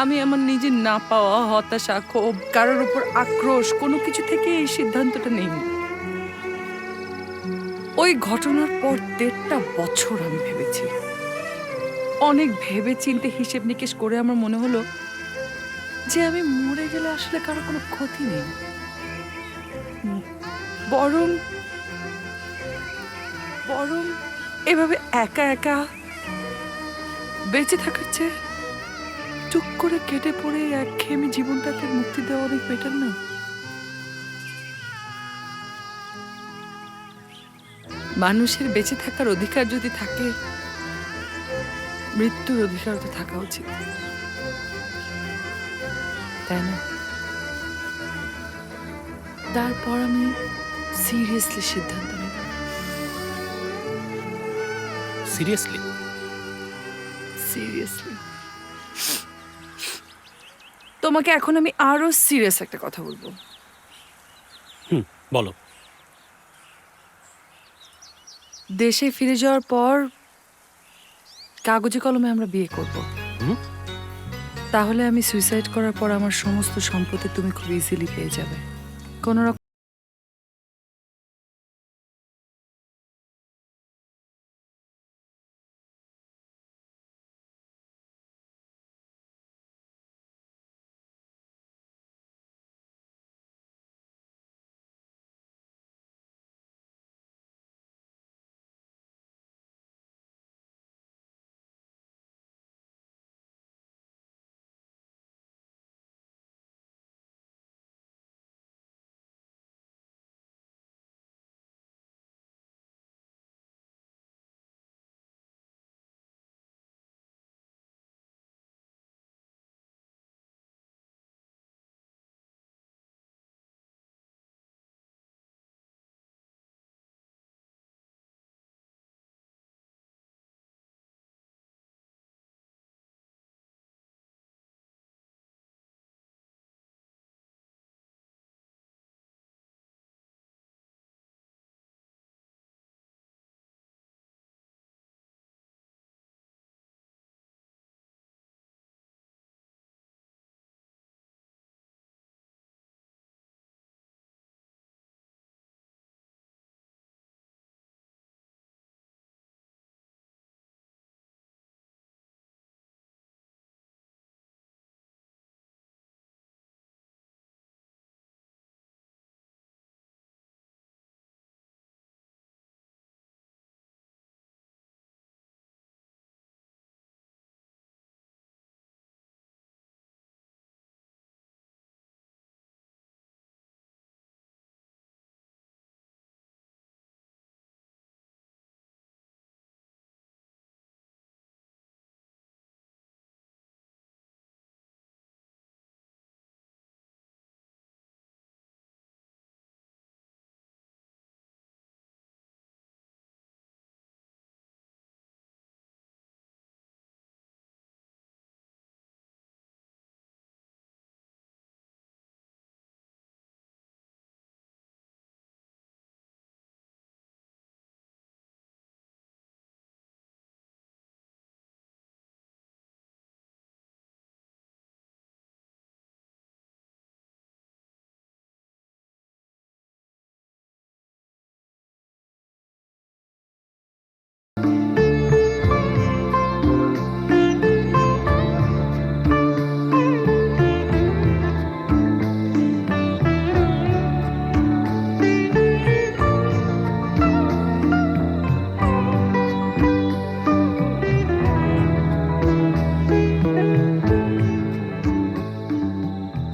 আমি আমার নিজের না পাওয়া হতাশা, ক্ষোভ, কারোর উপর আক্রোশ, কোনো কিছু থেকে এই সিদ্ধান্তটা নেইনি। ওই ঘটনার পর 1.5 বছর আমি ভেবেছি, অনেক ভেবে চিন্তে হিসেব নিকেশ করে আমার মনে হলো যে আমি মরে গেলে আসলে কারো কোনো ক্ষতি নেই, বরং এভাবে একা একা বেঁচে থাকার চেয়ে টুক করে কেটে পড়ে একঘেয়েমি জীবনটাকে মুক্তি দেওয়া অনেক বেটার না? মানুষের বেঁচে থাকার অধিকার যদি থাকে, মৃত্যুর অধিকার তো থাকা উচিত, তাই না? তারপর আমি সিরিয়াসলি সিদ্ধান্ত নিলাম। সিরিয়াসলি? সিরিয়াসলি। তোমাকে এখন আমি আরো সিরিয়াস একটা কথা বলবো। বলো। দেশে ফিরে যাওয়ার পর কাগজে কলমে আমরা বিয়ে করব। হুম? তাহলে আমি সুইসাইড করার পর আমার সমস্ত সম্পত্তি তুমি খুব ইজিলি পেয়ে যাবে, কোনো রকম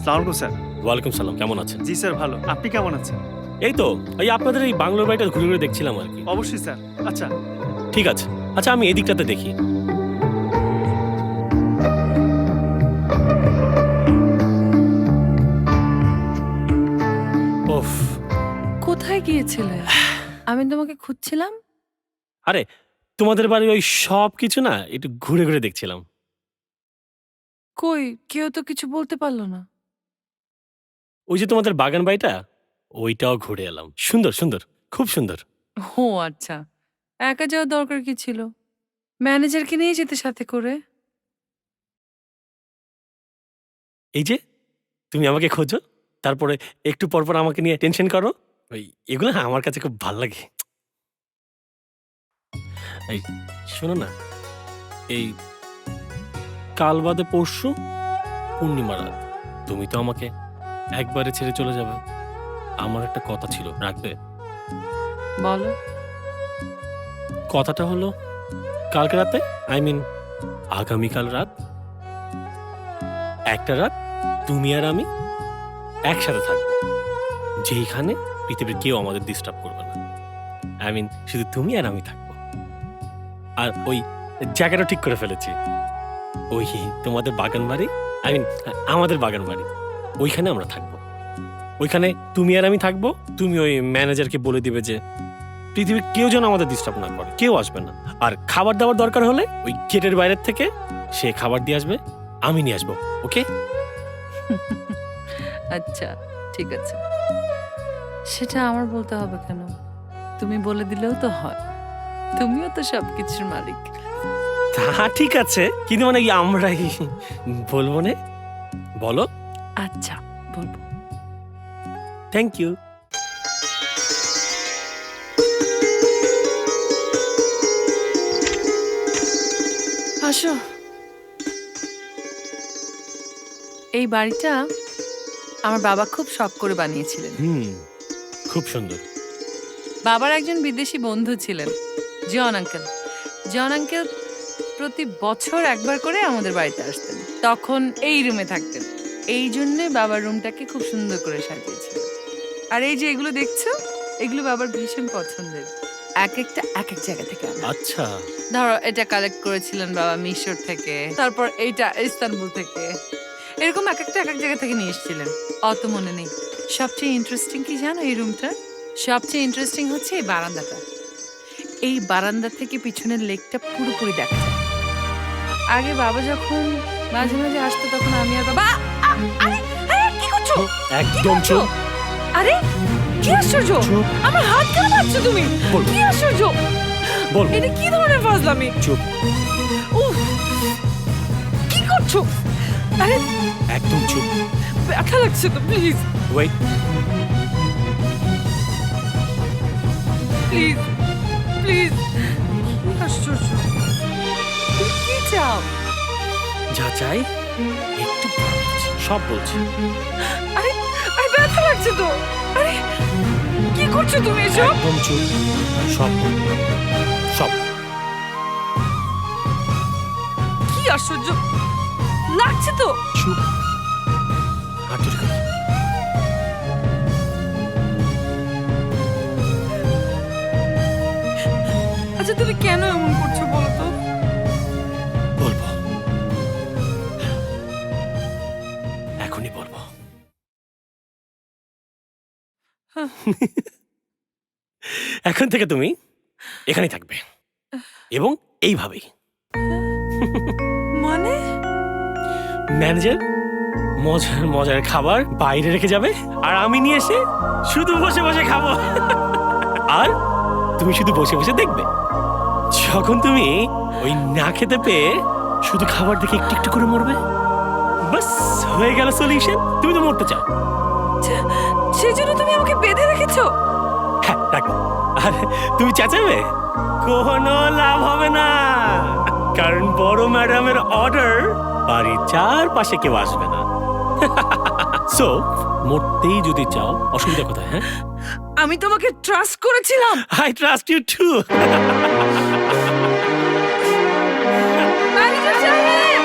সালাম আলাইকুম স্যার। ওয়ালাইকুম সালাম, কেমন আছেন? জি স্যার, ভালো। আপনি কেমন আছেন? এই তো এই আপনাদের এই বাংলোর বাড়িটা ঘুরে ঘুরে দেখছিলাম আর কি। অবশ্যই স্যার। আচ্ছা, ঠিক আছে, আচ্ছা আমি এই দিকটাতে দেখি। ওফ, কোথায় গিয়েছিলে? আমি তোমাকে খুঁজছিলাম। আরে তোমাদের বাড়ির ওই সব কিছু না একটু ঘুরে ঘুরে দেখছিলাম। কই, কেউ তো কিছু বলতে পারলো না। ওই যে তোমাদের বাগান বাড়িটা, ওইটাও ঘুরে এলাম। সুন্দর সুন্দর, খুব সুন্দর। ও আচ্ছা, একা যাওয়ার দরকার কি ছিল? ম্যানেজারকে নিয়ে যেতে সাথে করে। এই যে তুমি আমাকে খোঁজো, তারপরে একটু পর পর আমাকে নিয়ে টেনশন করো, ওই এগুলো না আমার কাছে খুব ভাল লাগে। এই শোনো না, এই কাল বাদে পরশু পূর্ণিমা রাত তুমি তো আমাকে একবারে ছেড়ে চলে যাবে। আমার একটা কথা ছিল, রাখবে? বলো। কথাটা হলো কালকে রাতে, আই মিন আগামীকাল রাত, একটা রাত তুমি আর আমি একসাথে থাকবো, যেইখানে পৃথিবীর কেউ আমাদের ডিস্টার্ব করবে না। আই মিন শুধু তুমি আর আমি থাকবো। আর ওই জায়গাটা ঠিক করে ফেলেছি, ওই তোমাদের বাগান বাড়ি, আই মিন আমাদের বাগান বাড়ি, ওইখানে আমরা থাকবো। ওইখানে তুমি আর আমি থাকবো। তুমি ওই ম্যানেজারকে বলে দিবে যে পৃথিবীর কেউ যেন আমাদের ডিস্টার্ব না করে, কেউ আসবে না। আর খাবার দাবার দরকার হলে ওই গেটের বাইরের থেকে সে খাবার দিয়ে আসবে, আমি নিয়ে আসবো। ওকে? আচ্ছা, ঠিক আছে। সেটা আমার বলতে হবে কেন? তুমি বলে দিলেও তো হয়। তুমিও তো সবকিছুর মালিক। তা ঠিক আছে, কিন্তু মানে আমরাই বলবো না। বলো। আচ্ছা, বলবো। Thank you. আসো। এই বাড়িটা আমার বাবা খুব শখ করে বানিয়েছিলেন। খুব সুন্দর। বাবার একজন বিদেশি বন্ধু ছিলেন, জন আঙ্কেল। জন আঙ্কেল প্রতি বছর একবার করে আমাদের বাড়িতে আসতেন, তখন এই রুমে থাকতেন। এই জন্যে বাবার রুমটাকে খুব সুন্দর করে সাজিয়েছিল। আর এই যে এগুলো দেখছো, এগুলো বাবার ভীষণ পছন্দের। এক একটা এক এক জায়গা থেকে আনা। আচ্ছা, ধরো এটা কালেক্ট করেছিলেন বাবা মিশর থেকে, তারপর এইটা ইস্তানবুল থেকে, এরকম এক একটা এক এক জায়গা থেকে নিয়ে এসেছিলেন। অত মনে নেই। সবচেয়ে ইন্টারেস্টিং কি জানো এই রুমটা? সবচেয়ে ইন্টারেস্টিং হচ্ছে এই বারান্দাটা। এই বারান্দা থেকে পিছনের লেকটা পুরোপুরি দেখা যায়। আগে বাবা যখন মাঝে মাঝে আসতো, তখন আমি আর বাবা আরে আরে কি করছো? একদম চুপ। আরে কি আশ্চর্য! চুপ। আমার হাত কেন পাচ্ছ তুমি? বল। কি আশ্চর্য! বল। এটা কি ধরনের ফাজলামি? চুপ। উফ! কি করছো? আরে একদম চুপ। ব্যথা লাগছে তো, প্লিজ ওয়েট। Please please. কি আশ্চর্য! তুমি কি চাও? যা চাই একটু বলছি, সব বলছি। আরে আরে ব্যথা লাগছে তো। আরে কি করছো তুমি এসব? একদম চুপ। সব বলবো। সব। কি আশ্চর্য লাগছে তো। চুপ। হাত জোরে কর। আচ্ছা তুমি কেন এমন করছো বলো তো? বলবো, এখনই বলবো। এখন থেকে তুমি এখানেই থাকবে, এবং এইভাবেই। মানে ম্যানেজার মজার মজার খাবার বাইরে রেখে যাবে, আর আমি নিয়ে এসে শুধু বসে বসে খাবো। আর তুমি শুধু বসে বসে দেখবে, যখন তুমি ওই না খেতে পেয়ে শুধু খাবার দেখে একটু একটু করে মরবে। বাস হয়ে গেল সলিউশন। তুমি তো মরতে চাও। সেজন্য তুমি আমাকে বেঁধে রেখেছো? হ্যাঁ, রাখো। আর তুমি চেঁচাবে, কোনো লাভ হবে না, কারণ বড় ম্যাডামের অর্ডার, বাড়ির চারপাশে কেউ আসবে না। সো মরতেই যদি চাও, অসুবিধা কোথায়? হ্যাঁ, আমি তোমাকে ট্রাস্ট করেছিলাম। I trust you too. Manager সাহেব!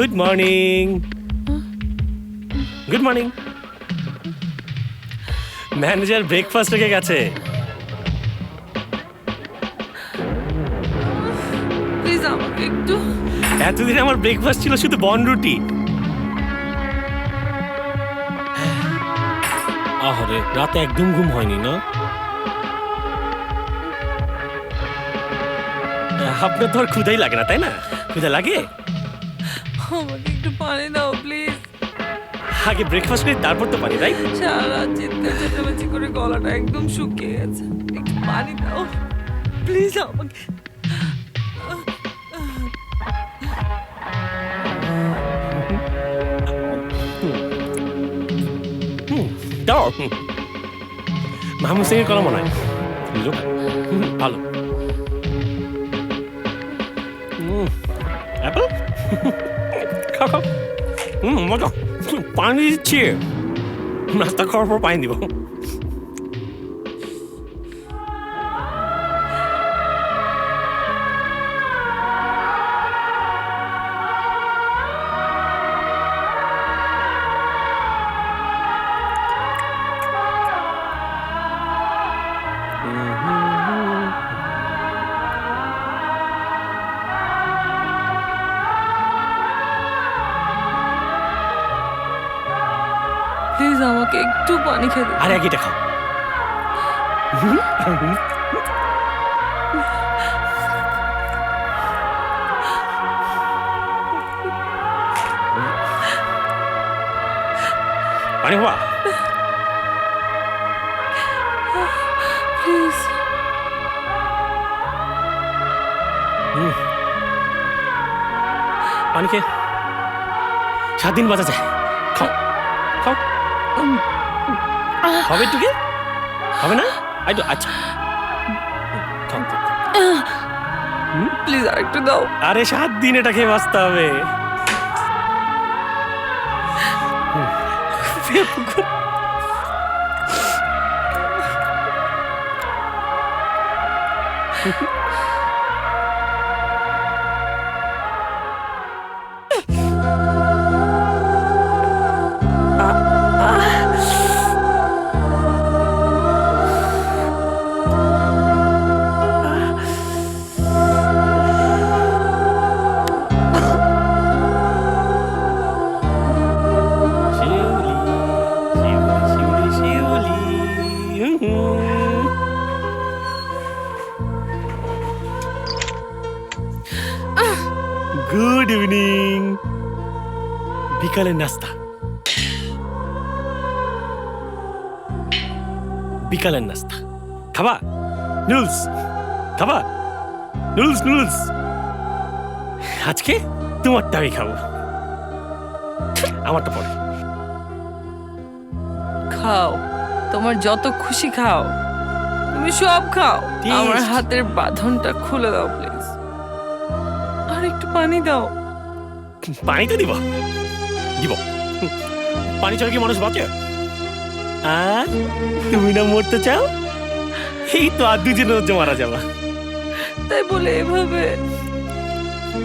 Good morning good morning manager breakfast রেখে গেছে। প্লিজ আমাকে একটু এতদিন আমার ব্রেকফাস্ট ছিল শুধু বনরুটি। আরে রাতে একদম ঘুম হয়নি না? আপনার তো আর ক্ষুধাই লাগে না তাই না? ক্ষুধা লাগে? আমাকে একটু পানি দাও প্লিজ। আগে ব্রেকফাস্ট করি তারপর তো পানি, তাই? সারা রাত চিৎকার চেঁচামেচি করে গলাটা একদম শুকিয়ে গেছে, একটু পানি দাও প্লিজ আমাকে। দাও। মাহমুদ সিং এর কলম মনে হয় লোক। ভালো অ্যাপল খাও খাও। মজা। পানি দিচ্ছি, নাস্তা খাওয়ার পর পানি দিব। প্লিজ আমাকে একটু পানি খেতে দাও। আরে আগে এটা খাও। পানি হওয়া প্লিজ। পানি খেয়ে 7 দিন বাঁচা যায়। খাও খাও। হবে একটু কি হবে না? আচ্ছা খাও খাও। প্লিজ আর একটু দাও। আরে 7 দিন এটা খেয়ে বাঁচতে হবে। Good evening. বিকালের নাস্তা। বিকালের নাস্তা খাবা? নুডলস খাবা? Noodles noodles. আজকে তোমারটা আমি খাবো, আমারটা পরে। খাও, তোমার যত খুশি খাও, তুমি সব খাও। Taste. আমার হাতের বাঁধনটা খুলে দাও প্লিজ। আর একটু পানি দাও। পানি তো দিব দিব। পানি ছাড়া কি মানুষ বাঁচে? আর তুমি না মরতে চাও? এই তো আর 2 দিনের মধ্যে মারা যাবা। তাই বলে এভাবে?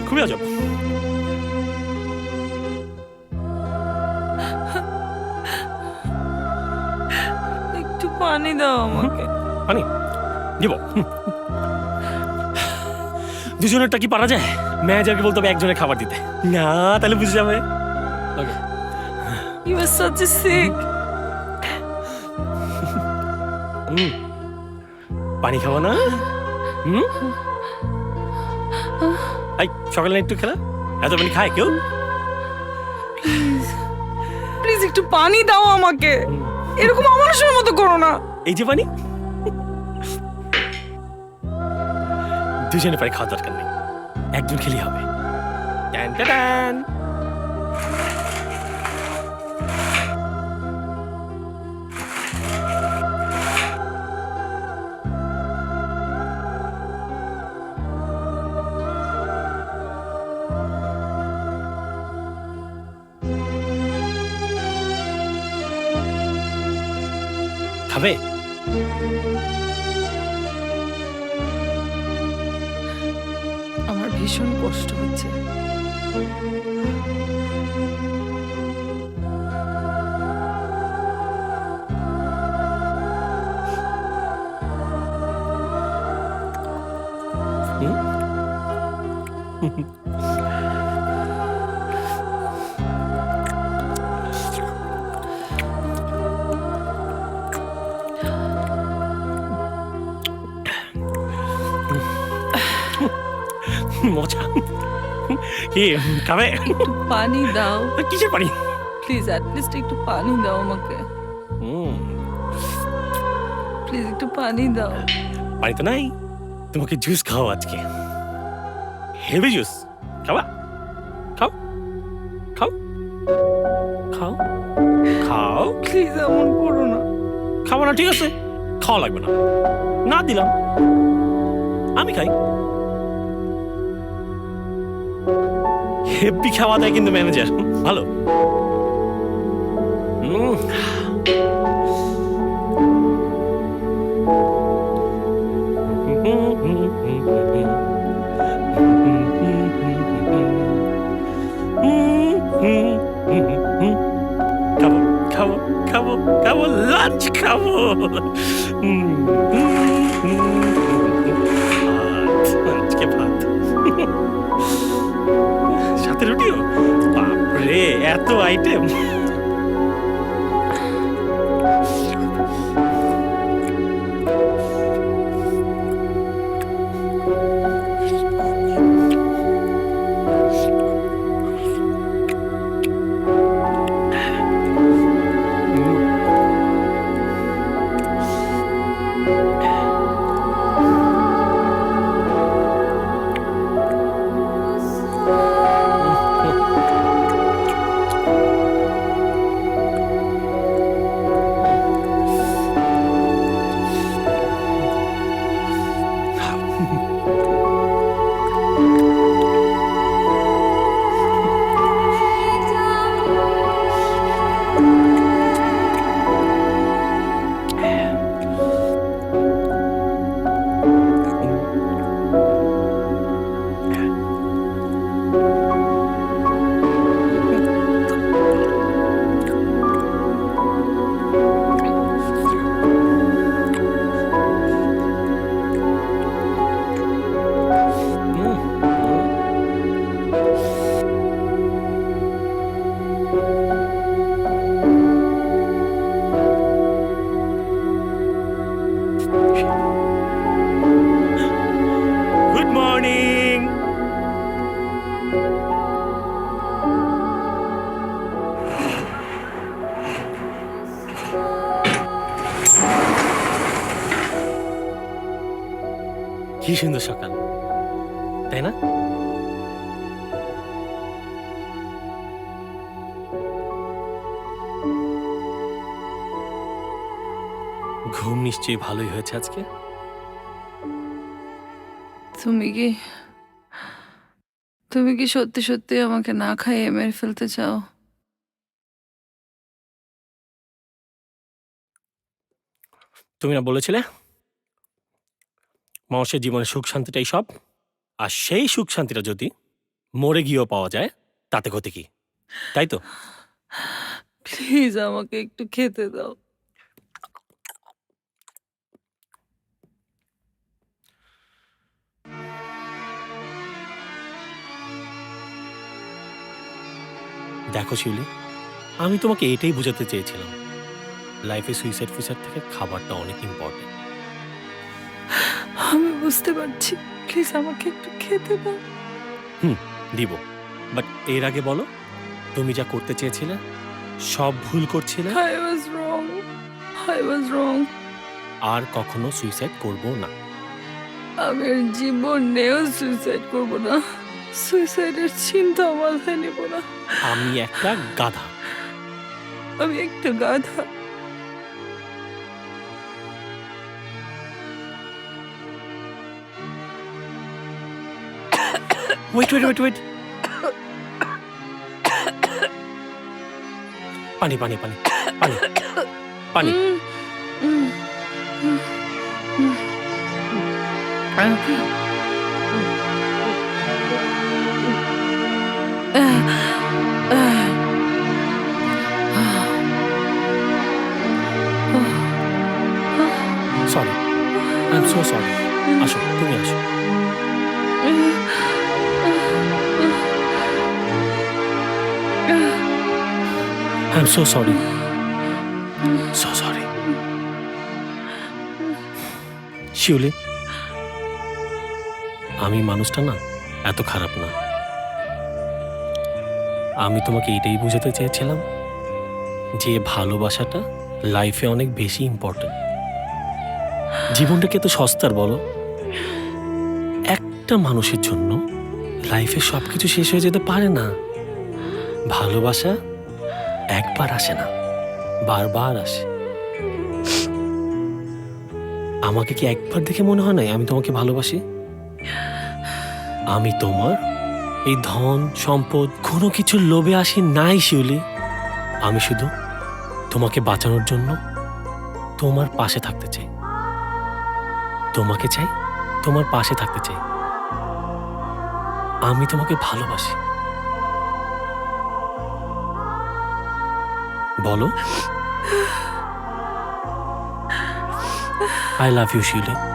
খুবই আজব। একটু পানি দাও আমাকে। পানি দিব। দুজনেরটা কি পারা যায়? ম্যানেজারকে বলতে হবে একজনের খাবার দিতে। না তাহলে বুঝে যাবে। ওকে You are such a sick. পানি খাবো না? এই সকালে একটু খেলা, এত পানি খায় কেউ? প্লিজ প্লিজ একটু পানি দাও আমাকে। এরকম অমানুষের মতো করো না। এই যে পানি, দুজনে পানি খাওয়ার দরকার নেই, একজন খেলেই হবে। Tan tan. খাবে? আমার ভীষণ কষ্ট হচ্ছে। মজা কি খাবে? একটু পানি দাও কিসের পানি? প্লিজ, অ্যাটলিস্ট একটু পানি দাও আমাকে, প্লিজ একটু পানি দাও। পানি তো নাই, তোমাকে জুস খাও আজকে, হেভি জুস খাবা। খাও খাও খাও খাও। প্লিজ এমন করো না। খাবো না, ঠিক আছে, খাওয়া লাগবে না, না দিলাম, আমি খাই। হেভি খাওয়া দেয় কিন্তু ম্যানেজার, ভালো। খাবো খাবো খাবো খাবো, লাঞ্চ খাবো। আজকে ভাত, সাথে রুটিও। বাপরে, এত আইটেম। Good morning. কি সুন্দর সকাল, তাই না? ঘুম নিশ্চয়ই ভালোই হয়েছে আজকে। তুমি কি সত্যি সত্যি আমাকে না খাইয়ে মেরে ফেলতে চাও? তুমি না বলেছিলে মানুষের জীবনে সুখ শান্তিটাই সব, আর সেই সুখ শান্তিটা যদি মরে গিয়েও পাওয়া যায় তাতে ক্ষতি কি, তাই তো? প্লিজ আমাকে একটু খেতে দাও। দেখো শিউলি, আমি তোমাকে এটাই বোঝাতে চেয়েছিলাম, লাইফে সুইসাইড ফুইসাইড থেকে খাবারটা অনেক ইম্পর্টেন্ট। আমি বুঝতে পারছি, প্লিজ আমাকে একটু খেতে দাও। দিব, বাট এর আগে বলো তুমি যা করতে চেয়েছিলে সব ভুল করছিলে। I was wrong. আর কখনো সুইসাইড করবো না। আমি আর জীবনেও সুইসাইড করব না, সুইসাইডের চিন্তা মাথায় নেব না। আমি একটা গাধা। আমি একটা গাধা। ওয়েট ওয়েট ওয়েট ওয়েট, পানি পানি পানি পানি পানি। Sorry, I am so sorry. আসো, তুমি আসো। Am so sorry, so sorry. Shiuli, আমি মানুষটা না এত খারাপ না। আমি তোমাকে এটাই বোঝাতে চেয়েছিলাম যে ভালোবাসাটা লাইফে অনেক বেশি ইম্পর্টেন্ট। জীবনটাকে এত সস্তার বলো? একটা মানুষের জন্য লাইফে সবকিছু শেষ হয়ে যেতে পারে না। ভালোবাসা একবার আসে না, বারবার আসে। আমাকে কি একবার দেখে মনে হয় নাই আমি তোমাকে ভালোবাসি? আমি তোমার এই ধন সম্পদ কোনো কিছুর লোভে আসি নাই শিউলি। আমি শুধু তোমাকে বাঁচানোর জন্য তোমার পাশে থাকতে চাই। তোমাকে চাই, তোমার পাশে থাকতে চাই। আমি তোমাকে ভালোবাসি। বলো, আই লাভ ইউ শিউলি।